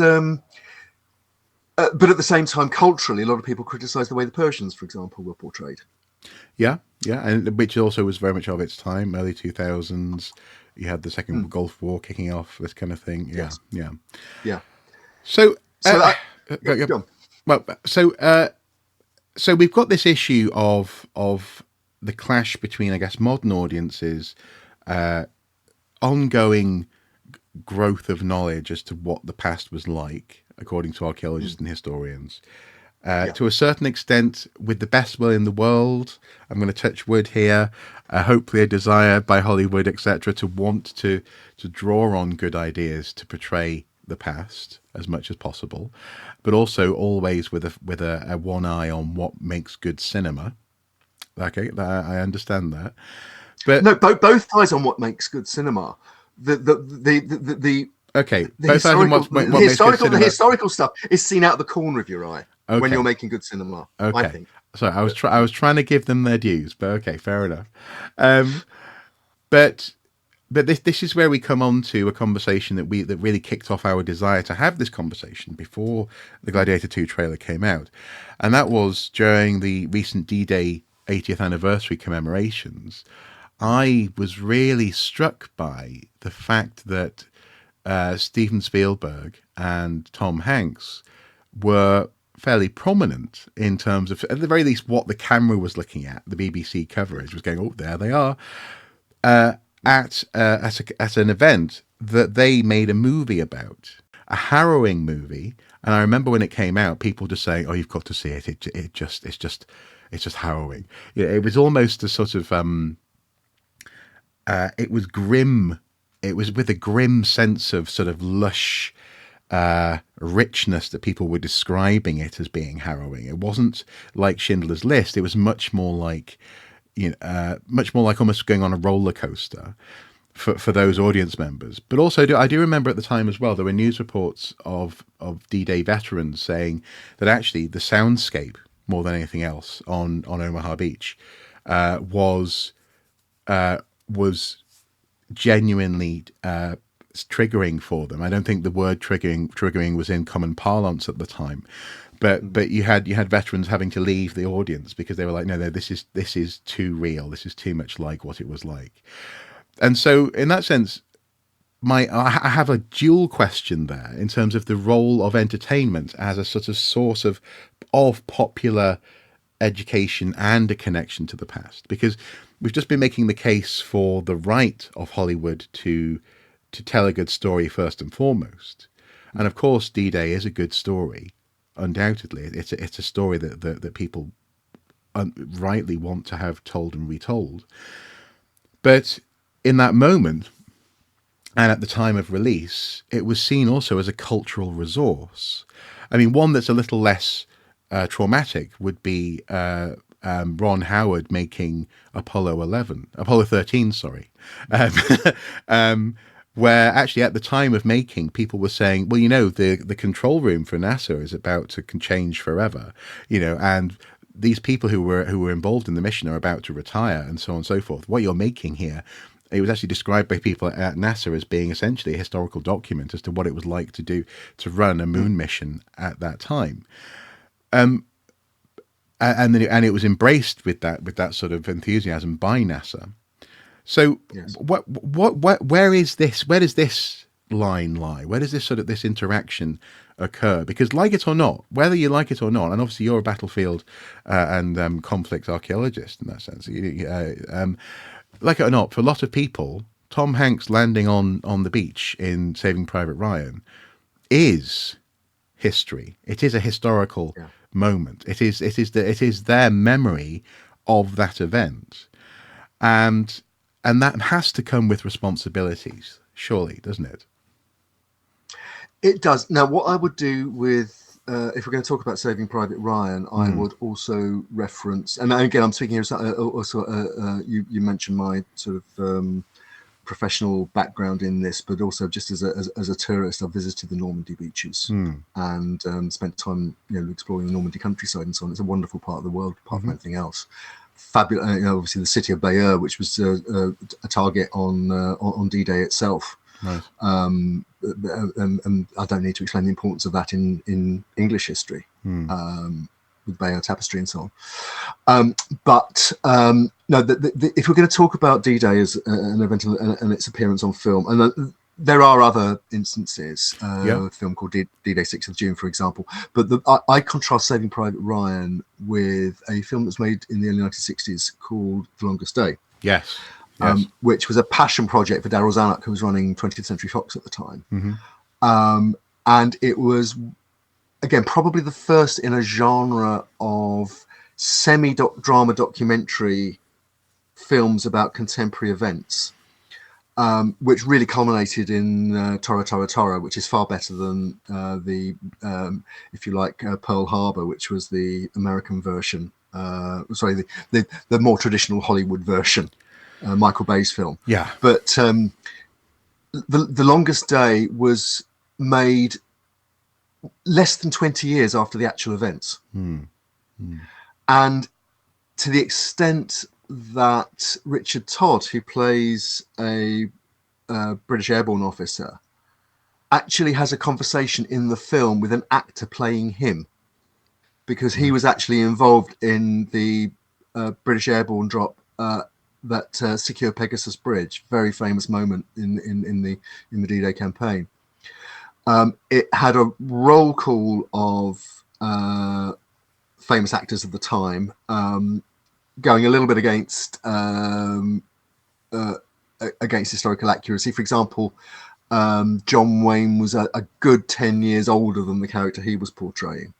but at the same time, culturally, a lot of people criticise the way the Persians, for example, were portrayed. Yeah, and which also was very much of its time, early 2000s. You had the Second Gulf War kicking off, this kind of thing. Yeah, Yes. Yeah. So Go on. well, so we've got this issue of the clash between, I guess, modern audiences, ongoing growth of knowledge as to what the past was like, according to archaeologists and historians. To a certain extent, with the best will in the world, I'm going to touch wood here, hopefully a desire by Hollywood, etc., to want to draw on good ideas to portray the past as much as possible, but also always with a one eye on what makes good cinema. Okay, I understand that. But no, both eyes on what makes good cinema. Okay, the historical stuff is seen out the corner of your eye when you're making good cinema. Okay. I think. So I was trying to give them their dues, but okay, fair enough. But this is where we come on to a conversation that really kicked off our desire to have this conversation before the Gladiator 2 trailer came out, and that was during the recent D-Day 80th anniversary commemorations. I was really struck by the fact that Steven Spielberg and Tom Hanks were fairly prominent in terms of, at the very least, what the camera was looking at. The BBC coverage was going, oh, there they are, at an event that they made a movie about, a harrowing movie. And I remember when it came out, people just saying, "Oh, you've got to see it. It's just harrowing." It was almost a sort of, it was grim. It was with a grim sense of sort of lush richness that people were describing it as being harrowing. It wasn't like Schindler's List. It was much more like, much more like almost going on a roller coaster for those audience members. But also, I do remember at the time as well, there were news reports of D-Day veterans saying that actually the soundscape, more than anything else, on Omaha Beach was genuinely triggering for them. I don't think the word triggering was in common parlance at the time, but you had veterans having to leave the audience because they were like, no, this is too real. This is too much like what it was like. And so in that sense, I have a dual question there in terms of the role of entertainment as a sort of source of popular education and a connection to the past, because we've just been making the case for the right of Hollywood to tell a good story first and foremost. And of course, D-Day is a good story, undoubtedly. It's a story that people rightly want to have told and retold. But in that moment, and at the time of release, it was seen also as a cultural resource. I mean, one that's a little less traumatic would be Ron Howard making Apollo 13, sorry. Where actually at the time of making, people were saying, well, the control room for NASA is about to change forever, and these people who were involved in the mission are about to retire, and so on and so forth. What you're making here, it was actually described by people at NASA as being essentially a historical document as to what it was like to run a moon mission at that time. And it was embraced with that sort of enthusiasm by NASA. So yes. Where does this line lie? Where does this interaction occur? Because like it or not, whether you like it or not, and obviously you're a battlefield and conflict archaeologist in that sense, like it or not, for a lot of people, Tom Hanks landing on the beach in Saving Private Ryan is history. It is a historical moment. It is their memory of that event, and that has to come with responsibilities, surely, doesn't it? It does. Now, what I would do with if we're going to talk about Saving Private Ryan, I would also reference, and again, I'm speaking here. Also, you mentioned my sort of professional background in this, but also just as a tourist, I've visited the Normandy beaches and spent time, exploring the Normandy countryside and so on. It's a wonderful part of the world, apart from anything else. Fabulous, obviously the city of Bayeux, which was a target on D-Day itself. Right. And I don't need to explain the importance of that in English history, with Bayeux Tapestry and so on. But no, if we're going to talk about D-Day as an event and its appearance on film, and there are other instances, a film called D-Day 6th of June, for example, but I contrast Saving Private Ryan with a film that was made in the early 1960s called The Longest Day. Yes. Which was a passion project for Daryl Zanuck, who was running 20th Century Fox at the time. And it was, again, probably the first in a genre of semi-drama documentary films about contemporary events, which really culminated in Tora Tora Tora, which is far better than if you like, Pearl Harbor, which was the American version. The more traditional Hollywood version. Michael Bay's film. Yeah. But the Longest Day was made less than 20 years after the actual events. And to the extent that Richard Todd, who plays a British airborne officer, actually has a conversation in the film with an actor playing him, because he was actually involved in the British airborne drop that secure Pegasus Bridge, very famous moment in the D-Day campaign. It had a roll call of famous actors of the time, going a little bit against historical accuracy. For example, John Wayne was a good 10 years older than the character he was portraying.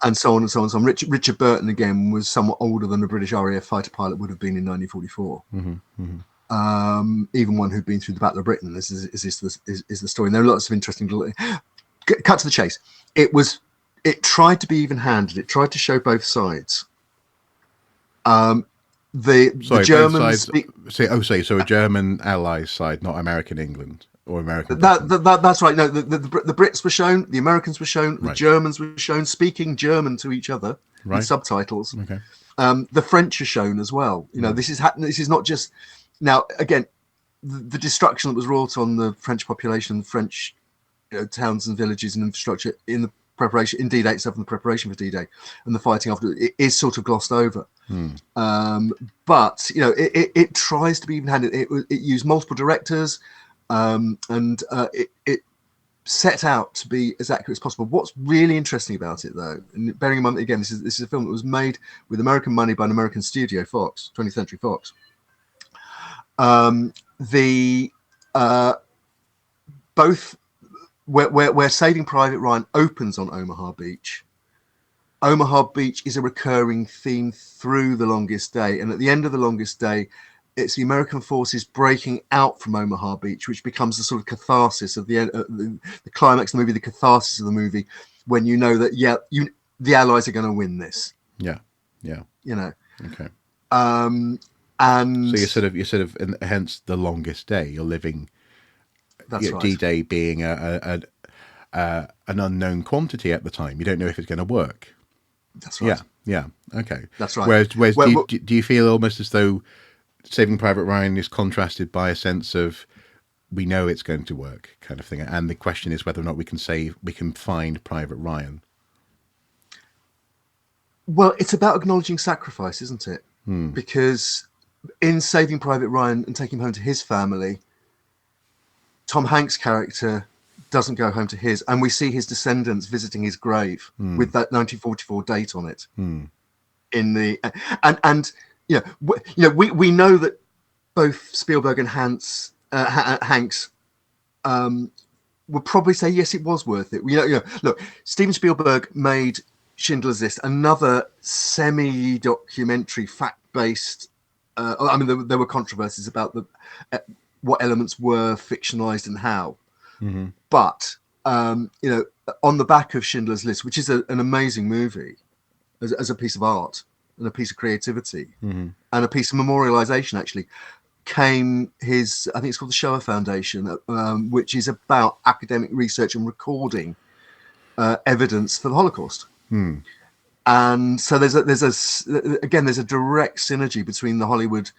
And so on and so on and so on. Richard Burton, again, was somewhat older than a British RAF fighter pilot would have been in 1944. Even one who'd been through the Battle of Britain. This is the story. And there are lots of interesting... Cut to the chase. It tried to be even-handed. It tried to show both sides. The Germans... So a German Allies side, not American England. Or American. That's right. No, the Brits were shown, the Americans were shown, the Germans were shown speaking German to each other with subtitles. Okay. The French are shown as well. This is not just now. Again, the destruction that was wrought on the French population, French towns and villages and infrastructure in the preparation in D-Day itself, and the preparation for D-Day and the fighting after it is sort of glossed over. But it tries to be even-handed. It used multiple directors. It set out to be as accurate as possible. What's really interesting about it, though, and bearing in mind, again, this is a film that was made with American money by an American studio, Fox, 20th Century Fox. Both where Saving Private Ryan opens on Omaha Beach. Omaha Beach is a recurring theme through The Longest Day, and at the end of The Longest Day, it's the American forces breaking out from Omaha Beach, which becomes the sort of catharsis of the end, the climax of the movie, the catharsis of the movie, when you know that the Allies are going to win this. Yeah. Okay. And so you're sort of, and hence The Longest Day. You're living. That's right. D-Day being an unknown quantity at the time. You don't know if it's going to work. That's right. Yeah. Okay. That's right. Whereas do you feel almost as though Saving Private Ryan is contrasted by a sense of we know it's going to work kind of thing, and the question is whether or not we can find Private Ryan? Well, it's about acknowledging sacrifice, isn't it? Because in Saving Private Ryan and taking him home to his family, Tom Hanks' character doesn't go home to his, and we see his descendants visiting his grave with that 1944 date on it. In the we know that both Spielberg and Hanks would probably say yes, it was worth it. Look, Steven Spielberg made Schindler's List, another semi-documentary, fact-based. I mean, there were controversies about what elements were fictionalized and how. Mm-hmm. But you know, on the back of Schindler's List, which is an amazing movie as a piece of art and a piece of creativity Mm-hmm. and a piece of memorialization, actually, came his, I think it's called the Shoah Foundation, which is about academic research and recording evidence for the Holocaust. And so there's a direct synergy between the Hollywood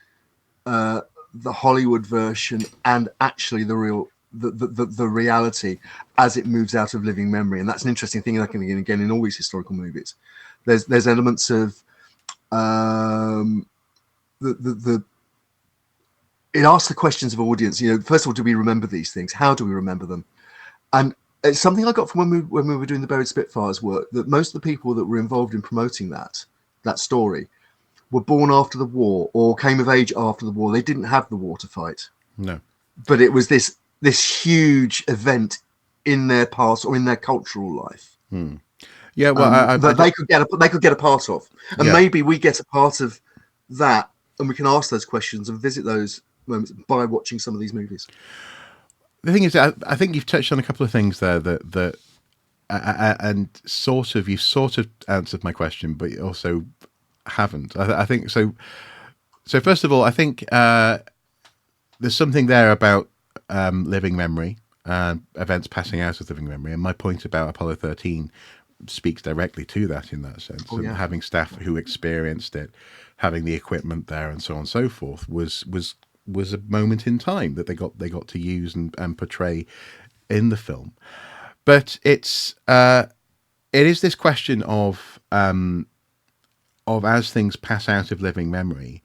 version and actually the reality as it moves out of living memory. And that's an interesting thing, like again in all these historical movies. There's elements of it asks the questions of audience. You know, first of all, do we remember these things? How do we remember them? And it's something I got from when we were doing the Buried Spitfires work, that most of the people that were involved in promoting that story were born after the war or came of age after the war. They didn't have the war to fight. No. But it was this huge event in their past or in their cultural life. Yeah, well, that they could get a part of. And maybe we get a part of that, and we can ask those questions and visit those moments by watching some of these movies. The thing is, I think you've touched on a couple of things there that and you've sort of answered my question, but you also haven't. I think so. So first of all, I think there's something there about living memory and events passing out of living memory, and my point about Apollo 13 speaks directly to that in that sense. And having staff who experienced it, having the equipment there, and so on and so forth, was a moment in time that they got to use and portray in the film. But it is this question of as things pass out of living memory,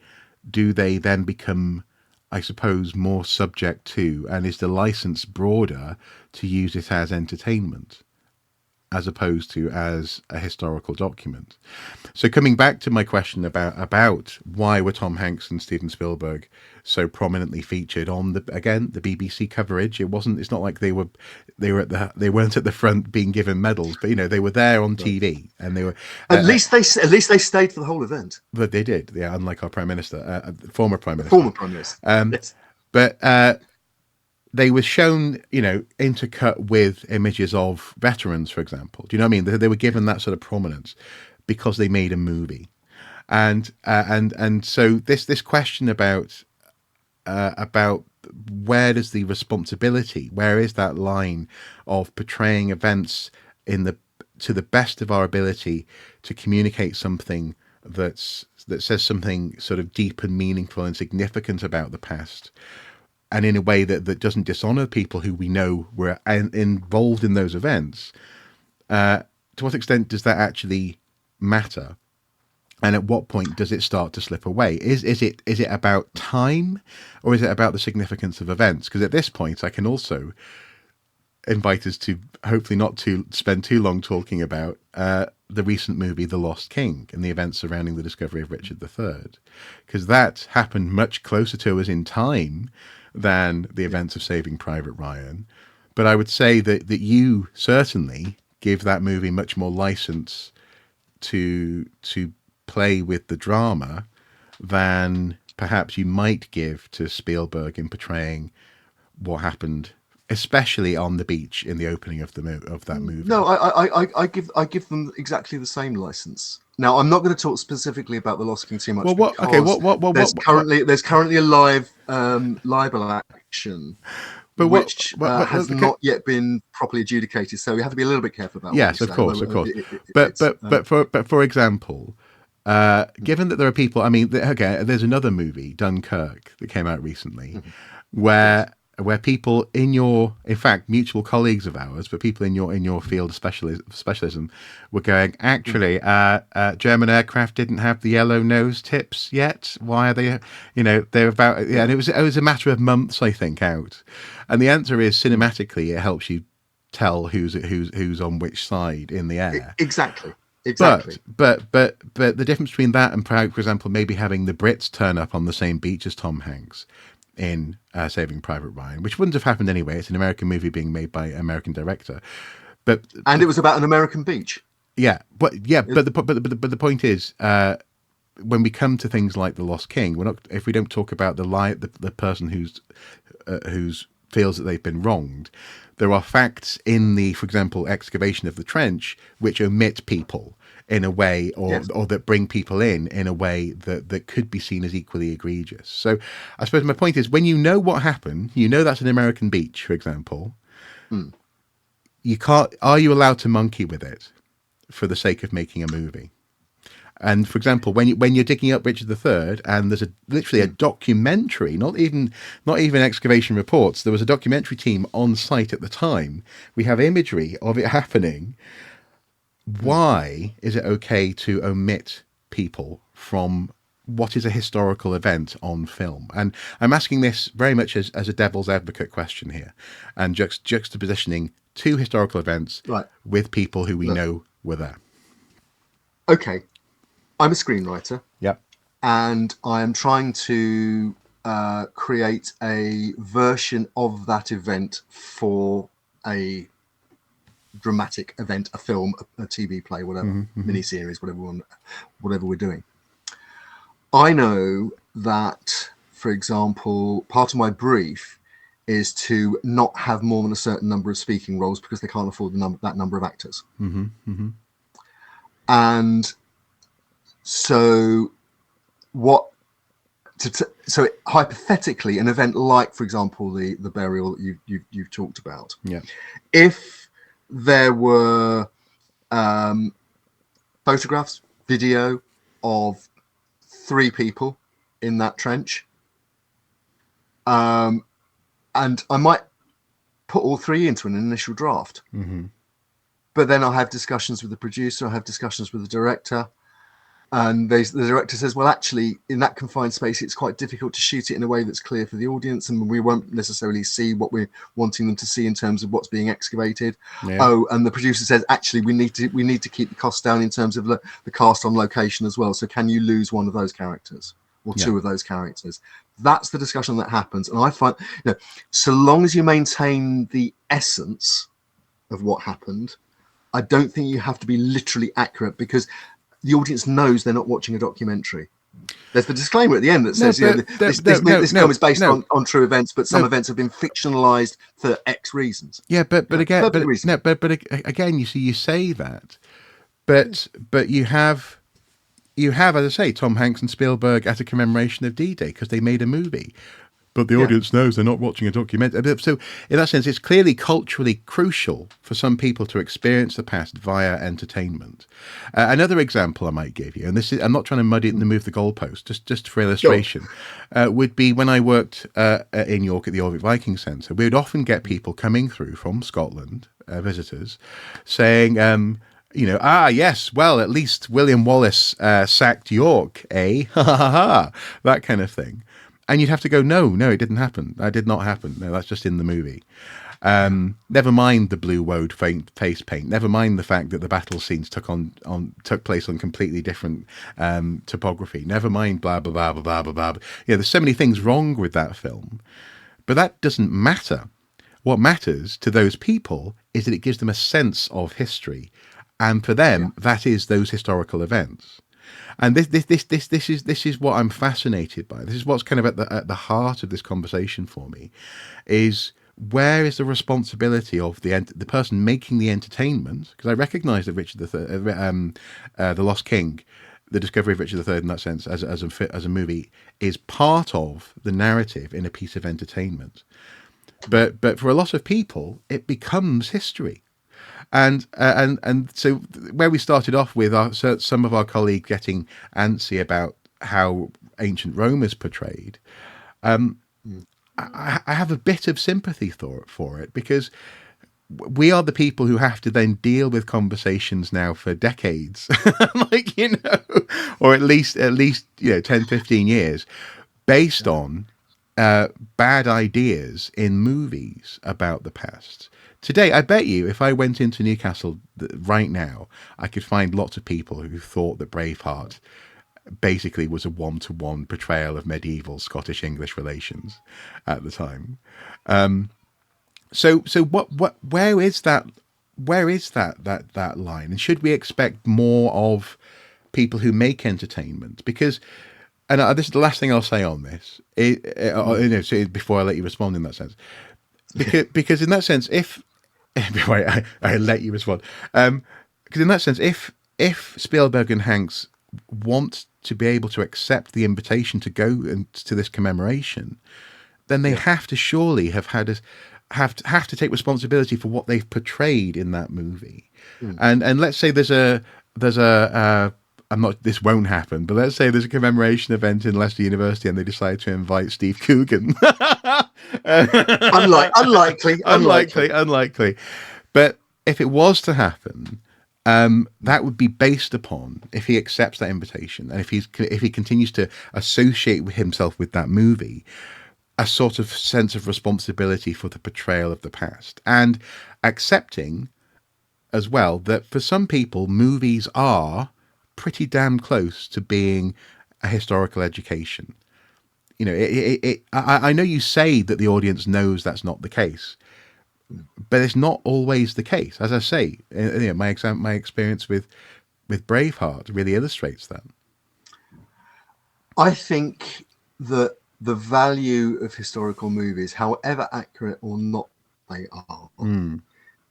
do they then become, I suppose, more subject to, and is the license broader to use it as entertainment as opposed to as a historical document? So coming back to my question about why were Tom Hanks and Steven Spielberg so prominently featured on the BBC coverage? It's not like they weren't at the front being given medals, but you know, they were there on TV, and they were at least they stayed for the whole event. But they did, yeah. Unlike our Prime Minister, former Prime Minister. Yes. But they were shown, you know, intercut with images of veterans, for example. Do you know what I mean? They were given that sort of prominence because they made a movie, and so this question about where does the responsibility, where is that line of portraying events to the best of our ability to communicate something that says something sort of deep and meaningful and significant about the past, and in a way that doesn't dishonor people who we know were involved in those events. To what extent does that actually matter? And at what point does it start to slip away? Is it about time, or is it about the significance of events? Because at this point, I can also invite us to hopefully not to spend too long talking about the recent movie The Lost King and the events surrounding the discovery of Richard III, because that happened much closer to us in time than the events of Saving Private Ryan. But I would say that you certainly give that movie much more license to play with the drama than perhaps you might give to Spielberg in portraying what happened, especially on the beach in the opening of that movie. No, I give them exactly the same license. Now, I'm not going to talk specifically about The Lost King too much. There's currently a live libel action, but which has not yet been properly adjudicated. So we have to be a little bit careful about. Yes, of course. But for example, given that there are people, I mean, there's another movie, Dunkirk, that came out recently, where people in fact, mutual colleagues of ours, but people in your field of specialism were going, actually, German aircraft didn't have the yellow nose tips yet. Why are they, they're about, and it was a matter of months, I think, out. And the answer is, cinematically, it helps you tell who's on which side in the air. Exactly. But the difference between that and, for example, maybe having the Brits turn up on the same beach as Tom Hanks in Saving Private Ryan, which wouldn't have happened anyway. It's an American movie being made by an American director, and it was about an American beach. but the point is, when we come to things like The Lost King, we're not, if we don't talk about the person who's feels that they've been wronged, there are facts in the, for example, excavation of the trench which omit people in a way, or that bring people in a way that could be seen as equally egregious. So I suppose my point is, when you know what happened, you know that's an American beach, for example, you can't, are you allowed to monkey with it for the sake of making a movie? And for example, when you're digging up Richard III, and there's literally a documentary, not even excavation reports. There was a documentary team on site at the time. We have imagery of it happening. Why is it okay to omit people from what is a historical event on film? And I'm asking this very much as a devil's advocate question here, and juxtapositioning two historical events with people who we know were there. Okay. I'm a screenwriter. Yep. And I am trying to create a version of that event for a dramatic event, a film, a TV play, whatever, miniseries, whatever we're doing. I know that, for example, part of my brief is to not have more than a certain number of speaking roles because they can't afford that number of actors. And so so hypothetically, an event like, for example, the burial that you've talked about, if there were photographs, video of 3 people in that trench, and I might put all 3 into an initial draft, but then I'll have discussions with the producer, I'll have discussions with the director. And the director says, well, actually, in that confined space, it's quite difficult to shoot it in a way that's clear for the audience, and we won't necessarily see what we're wanting them to see in terms of what's being excavated. Oh, and the producer says, actually, we need to keep the costs down in terms of the cast on location as well. So can you lose one of those characters or 2 of those characters? That's the discussion that happens. And I find, so long as you maintain the essence of what happened, I don't think you have to be literally accurate, because the audience knows they're not watching a documentary. There's the disclaimer at the end that says, this film is based on true events, but some events have been fictionalized for X reasons. Yeah, but again, you see, you say that, but you have, as I say, Tom Hanks and Spielberg at a commemoration of D-Day because they made a movie. But the audience knows they're not watching a documentary. So in that sense, it's clearly culturally crucial for some people to experience the past via entertainment. Another example I might give you, and this is, I'm not trying to muddy it and move the goalpost, just for illustration, would be when I worked in York at the Orvik Viking Centre, we would often get people coming through from Scotland, visitors, saying, yes, well, at least William Wallace sacked York, eh? Ha ha ha, that kind of thing. And you'd have to go, no, it didn't happen. That did not happen. No, that's just in the movie. Never mind the blue woad face paint. Never mind the fact that the battle scenes took place on completely different topography. Never mind blah, blah, blah, blah, blah, blah, blah. There's so many things wrong with that film. But that doesn't matter. What matters to those people is that it gives them a sense of history. And for them, that is those historical events. And this is what I'm fascinated by. This is what's kind of at the heart of this conversation for me, is where is the responsibility of the person making the entertainment? Because I recognise that Richard III, The Lost King, the discovery of Richard III in that sense as a movie is part of the narrative in a piece of entertainment. But for a lot of people, it becomes history. And so where we started off with some of our colleagues getting antsy about how ancient Rome is portrayed, I have a bit of sympathy for it, because we are the people who have to then deal with conversations now for decades, or at least 10, 15 years, based on bad ideas in movies about the past. Today, I bet you, if I went into Newcastle right now, I could find lots of people who thought that Braveheart basically was a one-to-one portrayal of medieval Scottish-English relations at the time. So where is that where is that line? And should we expect more of people who make entertainment? Because, and this is the last thing I'll say on this, before I let you respond in that sense. Because in that sense, if wait, I let you respond. Because in that sense, if Spielberg and Hanks want to be able to accept the invitation to go to this commemoration, then they have to surely have to take responsibility for what they've portrayed in that movie. And let's say there's a this won't happen, but let's say there's a commemoration event in Leicester University and they decide to invite Steve Coogan. Unlikely. But if it was to happen, that would be based upon, if he accepts that invitation and if he continues to associate himself with that movie, a sort of sense of responsibility for the portrayal of the past, and accepting as well that for some people movies are pretty damn close to being a historical education. You know, I know you say that the audience knows that's not the case, but it's not always the case. As I say, my experience with Braveheart really illustrates that. I think that the value of historical movies, however accurate or not they are,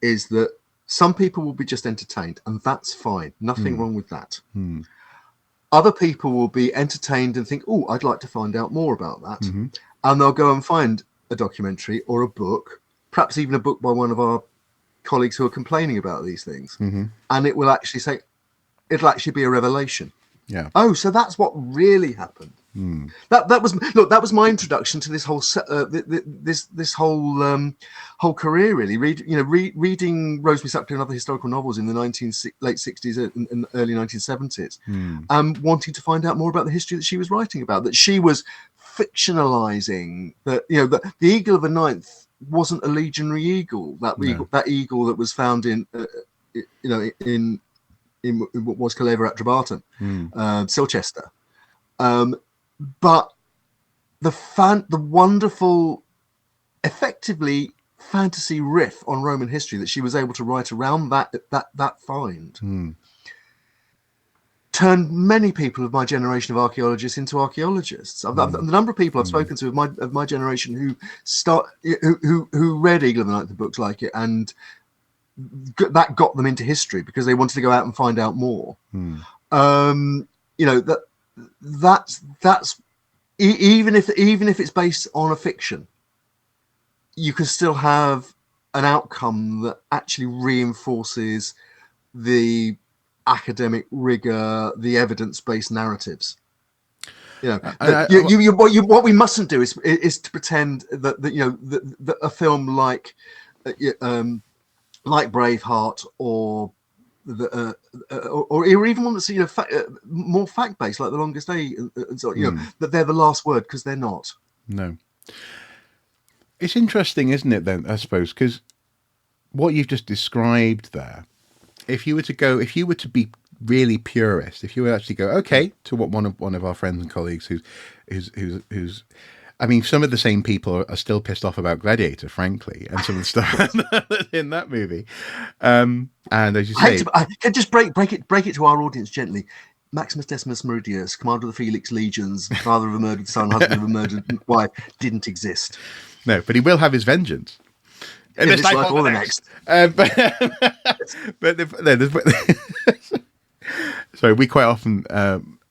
is that some people will be just entertained, and that's fine. Nothing wrong with that. Other people will be entertained and think, oh, I'd like to find out more about that. And they'll go and find a documentary or a book, perhaps even a book by one of our colleagues who are complaining about these things. And it will actually say, it'll actually be a revelation. Yeah. Oh, so that's what really happened. That was my introduction to this whole this whole career, really. Reading Rosemary Suckling and other historical novels in the late 60s and early 1970s, wanting to find out more about the history that she was writing about, that she was fictionalizing, that the Eagle of the Ninth wasn't a legionary eagle, that eagle that was found in what was Caleva at Trebarton, Silchester. But the wonderful, effectively fantasy riff on Roman history that she was able to write around that find turned many people of my generation of archaeologists into archaeologists. The number of people I've spoken to of my generation who read Eagle of the Ninth, the books like it, and that got them into history because they wanted to go out and find out more. That's even if it's based on a fiction, you can still have an outcome that actually reinforces the academic rigor, the evidence-based narratives. What we mustn't do is to pretend that a film like Braveheart or even one that's more fact-based, like The Longest Day, and so that they're the last word, because they're not. No. It's interesting, isn't it? Then I suppose, because what you've just described there, if you were to be really purist, if you would actually go, okay, to what one of our friends and colleagues who's I mean, some of the same people are still pissed off about Gladiator, frankly, and some of the stuff in that movie. And as you say, I can just break it to our audience gently. Maximus Decimus Meridius, commander of the Felix legions, father of a murdered son, husband of a murdered wife, didn't exist. No, but he will have his vengeance. And it's like all the next. So we quite often.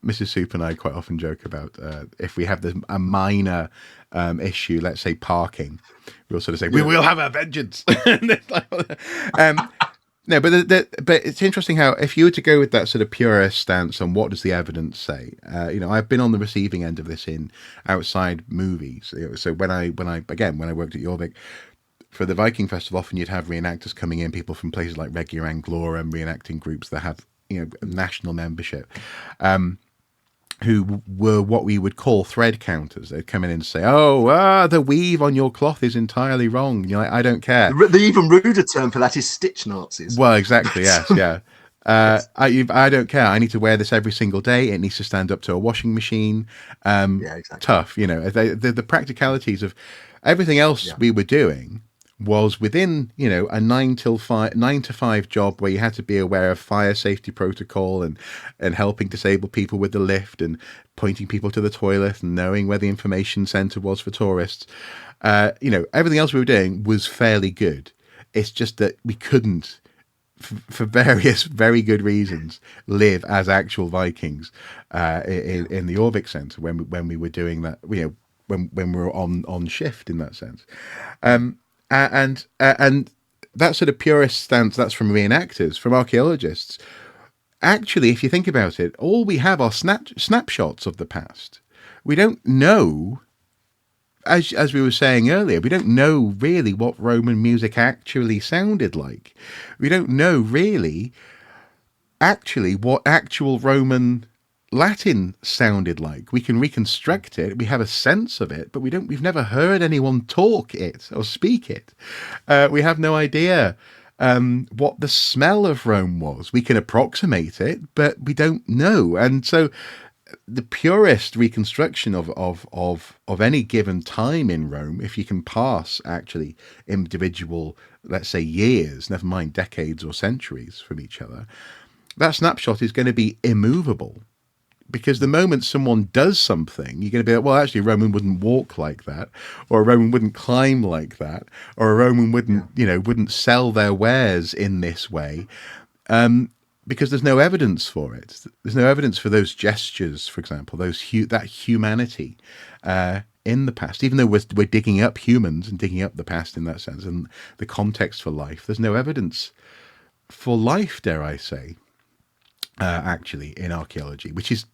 Mrs. Soup and I quite often joke about if we have a minor issue, let's say parking, we'll sort of say, we will have our vengeance. No, but it's interesting how if you were to go with that sort of purist stance on what does the evidence say, I've been on the receiving end of this in outside movies. So when I worked at Jorvik, for the Viking Festival, often you'd have reenactors coming in, people from places like Regia Anglorum, reenacting groups that have national membership. Who were what we would call thread counters. They'd come in and say, the weave on your cloth is entirely wrong. You're like, I don't care. The even ruder term for that is stitch Nazis. Well, exactly, yes, yeah. I don't care. I need to wear this every single day. It needs to stand up to a washing machine. Exactly. Tough, the practicalities of everything else we were doing was within, a 9 to 5 job where you had to be aware of fire safety protocol and helping disabled people with the lift and pointing people to the toilet and knowing where the information center was for tourists. Everything else we were doing was fairly good. It's just that we couldn't, for various very good reasons, live as actual Vikings in the Orvik Center when we were doing that. When we were on shift in that sense, and that sort of purist stance, that's from reenactors, from archaeologists. Actually, if you think about it, all we have are snapshots of the past. We don't know. As we were saying earlier, we don't know really what Roman music actually sounded like. We don't know really actually what actual Roman Latin sounded like. We can reconstruct it. We have a sense of it, but we've never heard anyone talk it or speak it. We have no idea what the smell of Rome was. We can approximate it, but we don't know. And so the purest reconstruction of any given time in Rome, if you can pass actually individual, let's say, years, never mind decades or centuries from each other, that snapshot is going to be immovable. Because the moment someone does something, you're going to be like, well, actually, a Roman wouldn't walk like that, or a Roman wouldn't climb like that, or a Roman wouldn't sell their wares in this way. Because there's no evidence for it. There's no evidence for those gestures, for example, that humanity in the past. Even though we're digging up humans and digging up the past in that sense and the context for life, there's no evidence for life, dare I say, actually, in archaeology, which is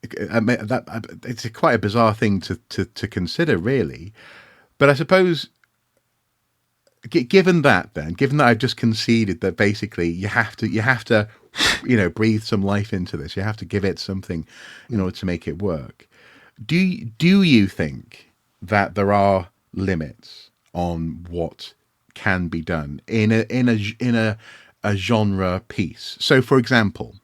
it's quite a bizarre thing to consider, really. But I suppose, given that I've just conceded that basically you have to breathe some life into this, you have to give it something in order to make it work. Do you think that there are limits on what can be done in a genre piece? So, for example,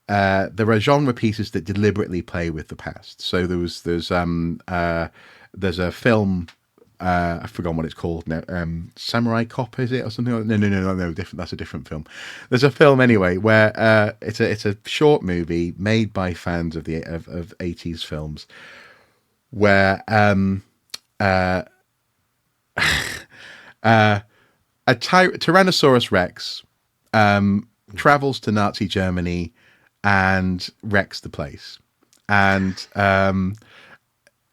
there are genre pieces that deliberately play with the past. So there's a film. I've forgotten what it's called now. Samurai Cop, is it, or something? No, different. That's a different film. There's a film anyway where it's a short movie made by fans of 80s films, where a Tyrannosaurus Rex travels to Nazi Germany and wrecks the place, and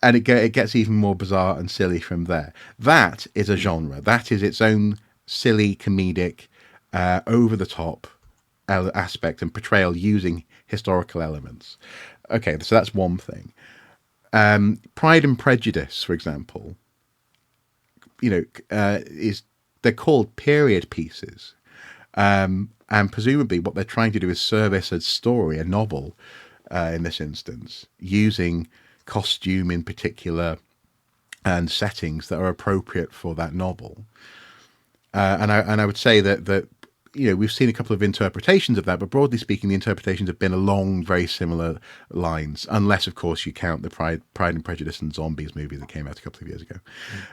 it gets even more bizarre and silly from there. That is a genre. That is its own silly, comedic, over-the-top aspect and portrayal using historical elements. Okay, so that's one thing. Pride and Prejudice, for example, they're called period pieces. And presumably what they're trying to do is service a story, a novel, in this instance, using costume in particular and settings that are appropriate for that novel. And I would say that we've seen a couple of interpretations of that, but broadly speaking, the interpretations have been along very similar lines, unless, of course, you count the Pride and Prejudice and Zombies movie that came out a couple of years ago.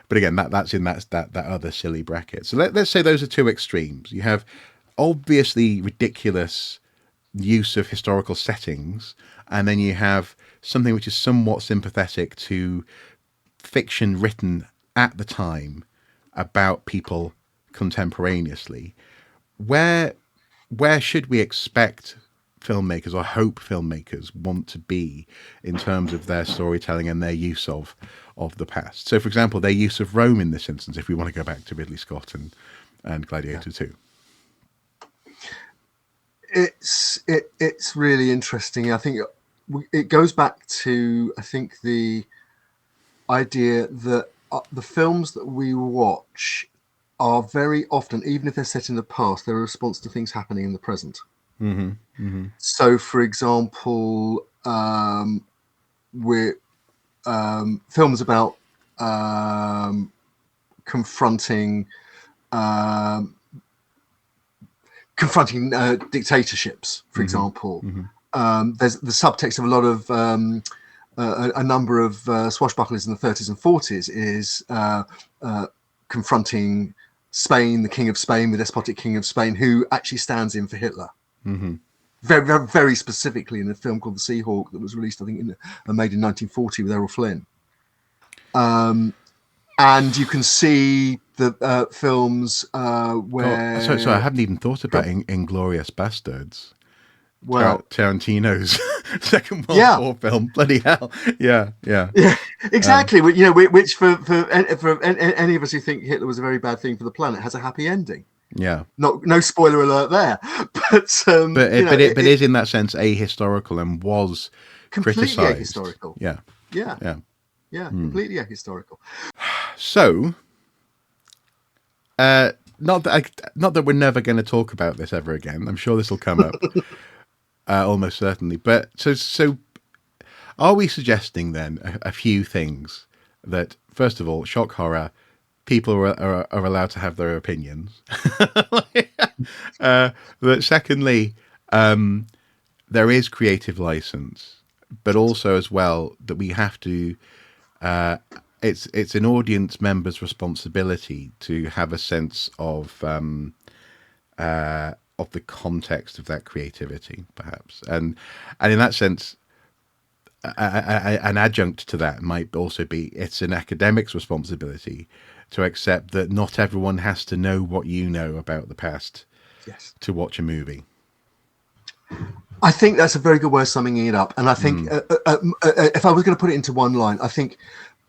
But again, that's in that other silly bracket. So let's say those are two extremes. You have obviously ridiculous use of historical settings, and then you have something which is somewhat sympathetic to fiction written at the time about people contemporaneously. Where should we expect filmmakers, or hope filmmakers, want to be in terms of their storytelling and their use of the past? So, for example, their use of Rome in this instance, if we want to go back to Ridley Scott and Gladiator 2. It's really interesting. I think it goes back to, I think, the idea that the films that we watch are very often, even if they're set in the past, they're a response to things happening in the present. Mm-hmm. Mm-hmm. So, for example, films about confronting dictatorships, for example. Mm-hmm. There's the subtext of a lot of a number of swashbucklers in the 30s and 40s is confronting Spain, the King of Spain, the despotic King of Spain, who actually stands in for Hitler. Mm-hmm. Very, very, very specifically in a film called The Seahawk that was released, I think, made in 1940 with Errol Flynn. And you can see the films where... So I haven't even thought about Inglourious Bastards. Well, Tarantino's Second World War film. Bloody hell! Yeah, exactly. Which for any of us who think Hitler was a very bad thing for the planet has a happy ending. Yeah. No spoiler alert there, but it is in that sense ahistorical and was completely criticized. ahistorical. Yeah. Completely ahistorical. So, not that we're never going to talk about this ever again. I'm sure this will come up. Almost certainly. But so are we suggesting then a few things that, first of all, shock horror, people are allowed to have their opinions. That secondly, there is creative license, but also as well that we have to, it's an audience member's responsibility to have a sense of the context of that creativity, perhaps, and in that sense, an adjunct to that might also be it's an academic's responsibility to accept that not everyone has to know what you know about the past to watch a movie. I think that's a very good way of summing it up, and I think if I was going to put it into one line, I think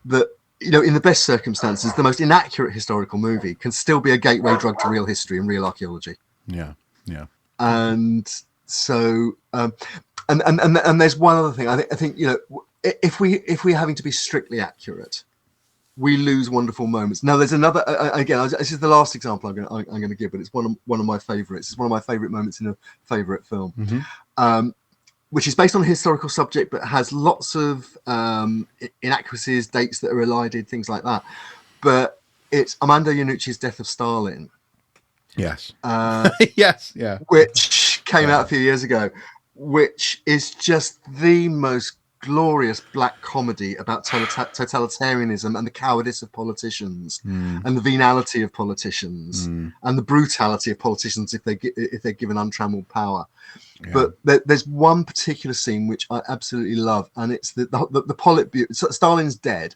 that in the best circumstances, the most inaccurate historical movie can still be a gateway drug to real history and real archaeology. Yeah. And so, and there's one other thing. I think if we're having to be strictly accurate, we lose wonderful moments. Now, there's another. Again, this is the last example I'm going to give, but it's one of my favorites. It's one of my favorite moments in a favorite film, which is based on a historical subject, but has lots of inaccuracies, dates that are elided, things like that. But it's Armando Iannucci's Death of Stalin. Yes. Yes. Yeah. Which came out a few years ago, which is just the most glorious black comedy about totalitarianism and the cowardice of politicians and the venality of politicians and the brutality of politicians if they're given untrammeled power. Yeah. But there's one particular scene which I absolutely love, and it's the Politburo. Stalin's dead,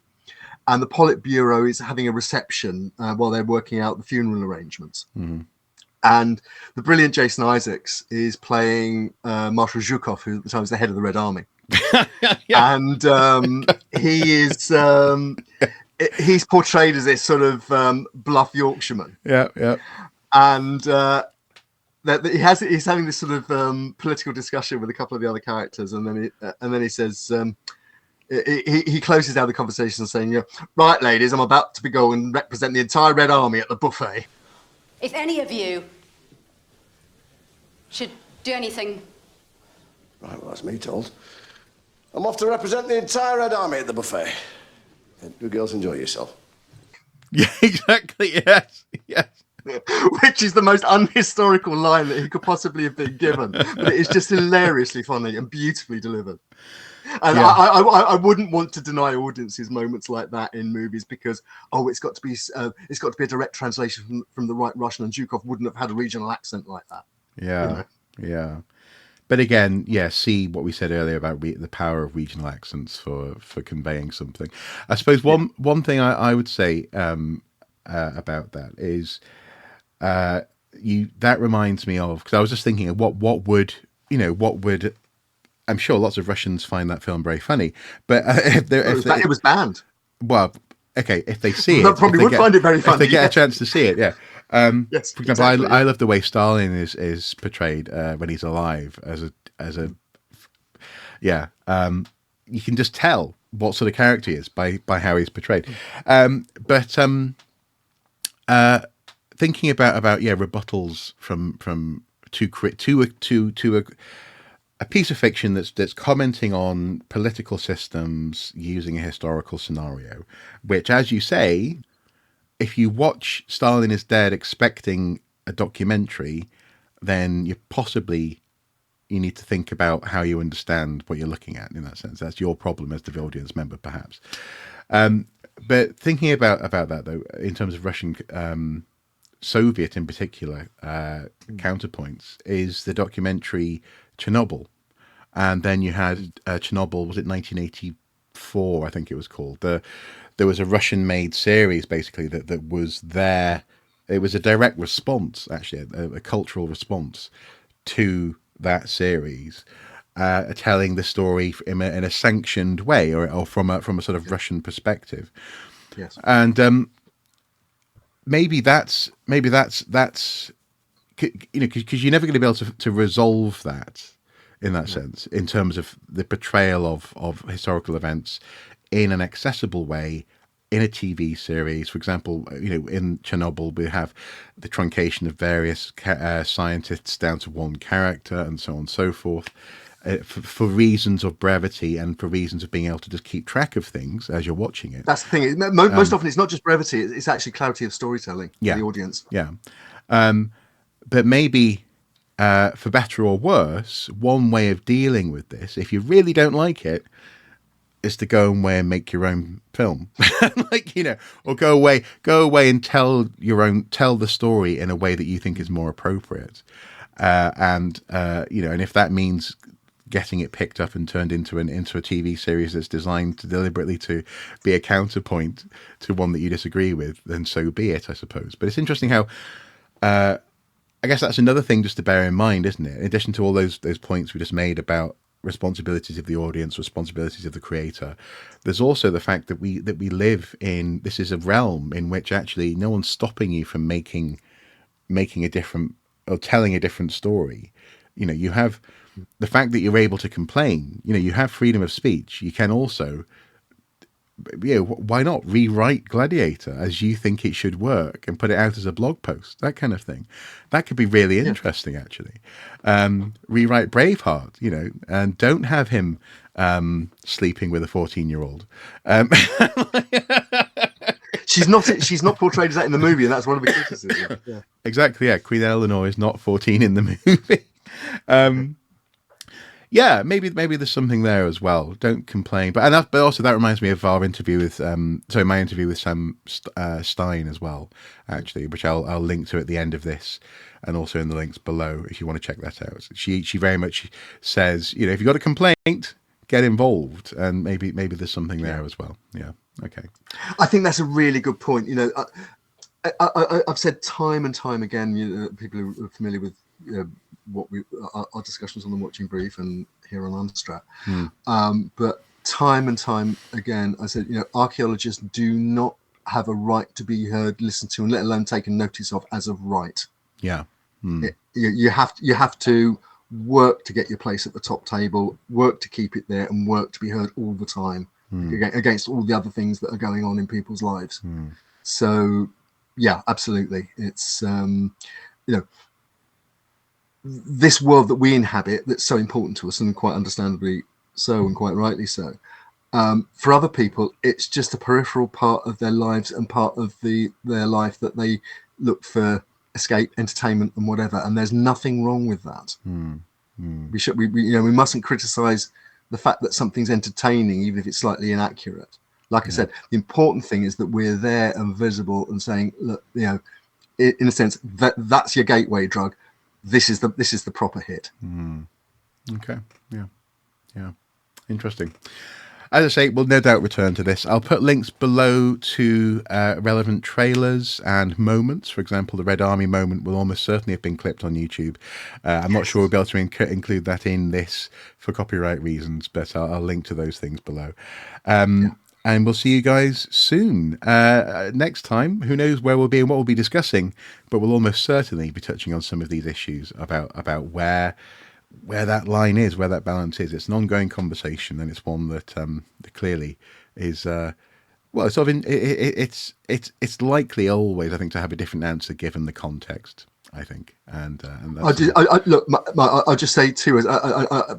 and the Politburo is having a reception while they're working out the funeral arrangements. And the brilliant Jason Isaacs is playing Marshal Zhukov, who at the time was the head of the Red Army. And he is he's portrayed as this sort of bluff Yorkshireman. And he's having this sort of political discussion with a couple of the other characters, and then he says. He closes out the conversation saying, "Right, ladies, I'm about to go and represent the entire Red Army at the buffet. If any of you should do anything..." Right, well, that's me told. I'm off to represent the entire Red Army at the buffet. You girls enjoy yourself. Yeah, exactly, yes. Which is the most unhistorical line that he could possibly have been given. But it is just hilariously funny and beautifully delivered. And I wouldn't want to deny audiences moments like that in movies because it's got to be a direct translation from the right Russian, and Zhukov wouldn't have had a regional accent like that. Yeah. But again, see what we said earlier about the power of regional accents for conveying something. I suppose one thing I would say about that is that reminds me of, because I was just thinking of what would I'm sure lots of Russians find that film very funny, but it was banned. Well, okay, if they see they it, probably would find it very funny. If they get a chance to see it, yes. For example, exactly. I love the way Stalin is portrayed when he's alive you can just tell what sort of character he is by how he's portrayed. But thinking about rebuttals from to a piece of fiction that's commenting on political systems using a historical scenario, which, as you say, if you watch Stalin is Dead expecting a documentary, then you're possibly you need to think about how you understand what you're looking at. In that sense, that's your problem as the audience member, perhaps. But thinking about that though, in terms of Russian, Soviet in particular, counterpoints, is the documentary Chernobyl, and then you had Chernobyl. Was it 1984? I think it was called. There was a Russian-made series basically that was there. It was a direct response, actually, a cultural response to that series, telling the story in a sanctioned way, or from a sort of Russian perspective. Yes. And maybe that's because you're never going to be able to resolve that in that sense, in terms of the portrayal of historical events in an accessible way in a TV series. For example, in Chernobyl, we have the truncation of various scientists down to one character and so on and so forth, for reasons of brevity and for reasons of being able to just keep track of things as you're watching it. That's the thing. Most often it's not just brevity, it's actually clarity of storytelling for the audience. Yeah. But maybe, for better or worse, one way of dealing with this, if you really don't like it, is to go away and make your own film, or go away and tell the story in a way that you think is more appropriate. And if that means getting it picked up and turned into a TV series that's designed to deliberately to be a counterpoint to one that you disagree with, then so be it, I suppose. But it's interesting how, I guess that's another thing just to bear in mind, isn't it? In addition to all those points we just made about responsibilities of the audience, responsibilities of the creator, there's also the fact that we live in, this is a realm in which actually no one's stopping you from making a different, or telling a different story. You have the fact that you're able to complain, you have freedom of speech. You can also, why not rewrite Gladiator as you think it should work and put it out as a blog post, that kind of thing. That could be really interesting, actually. Rewrite Braveheart, and don't have him sleeping with a 14-year-old. She's not portrayed as that in the movie, and that's one of the criticisms. Yeah. Exactly, yeah. Queen Eleanor is not 14 in the movie. Yeah, maybe there's something there as well. Don't complain, but also that reminds me of our interview with my interview with Sam Stein as well, actually, which I'll link to at the end of this, and also in the links below if you want to check that out. She very much says, if you've got a complaint, get involved, and maybe there's something there as well. Yeah, okay. I think that's a really good point. I've said time and time again, people who are familiar with what our discussions on the watching brief and here on Unstrat. But time and time again, I said, archaeologists do not have a right to be heard, listened to, and let alone taken notice of as of right. Yeah. You have to work to get your place at the top table, work to keep it there, and work to be heard all the time against all the other things that are going on in people's lives. So, yeah, absolutely. It's this world that we inhabit that's so important to us, and quite understandably so, and quite rightly so. For other people, it's just a peripheral part of their lives and part of their life that they look for escape, entertainment, and whatever. And there's nothing wrong with that. We mustn't criticize the fact that something's entertaining, even if it's slightly inaccurate. Like I said, the important thing is that we're there and visible and saying, look, in a sense, that's your gateway drug. This is the proper hit. Okay. Yeah. Interesting. As I say, we'll no doubt return to this. I'll put links below to relevant trailers and moments. For example, the Red Army moment will almost certainly have been clipped on YouTube. I'm not sure we'll be able to include that in this for copyright reasons, but I'll link to those things below. And we'll see you guys soon. Next time, who knows where we'll be and what we'll be discussing, but we'll almost certainly be touching on some of these issues about where that line is, where that balance is. It's an ongoing conversation, and it's one that clearly is it's sort of it's likely always, I think, to have a different answer given the context, I think. And that's I'll just say too,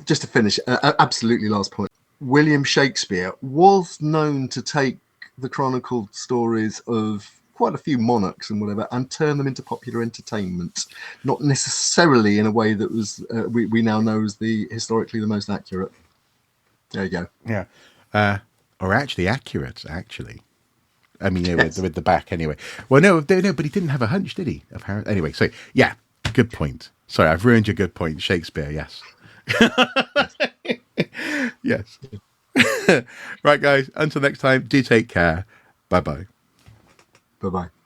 just to finish, absolutely last point. William Shakespeare was known to take the chronicled stories of quite a few monarchs and whatever, and turn them into popular entertainment, not necessarily in a way that was we now know as the historically the most accurate. There you go. Yeah. Or actually accurate, actually. I mean, Yes. with the back anyway. Well, no, but he didn't have a hunch, did he? Apparently. Anyway, so yeah, good point. Sorry, I've ruined your good point. Shakespeare, yes. Yes. Right, guys, until next time, do take care. Bye-bye. Bye-bye.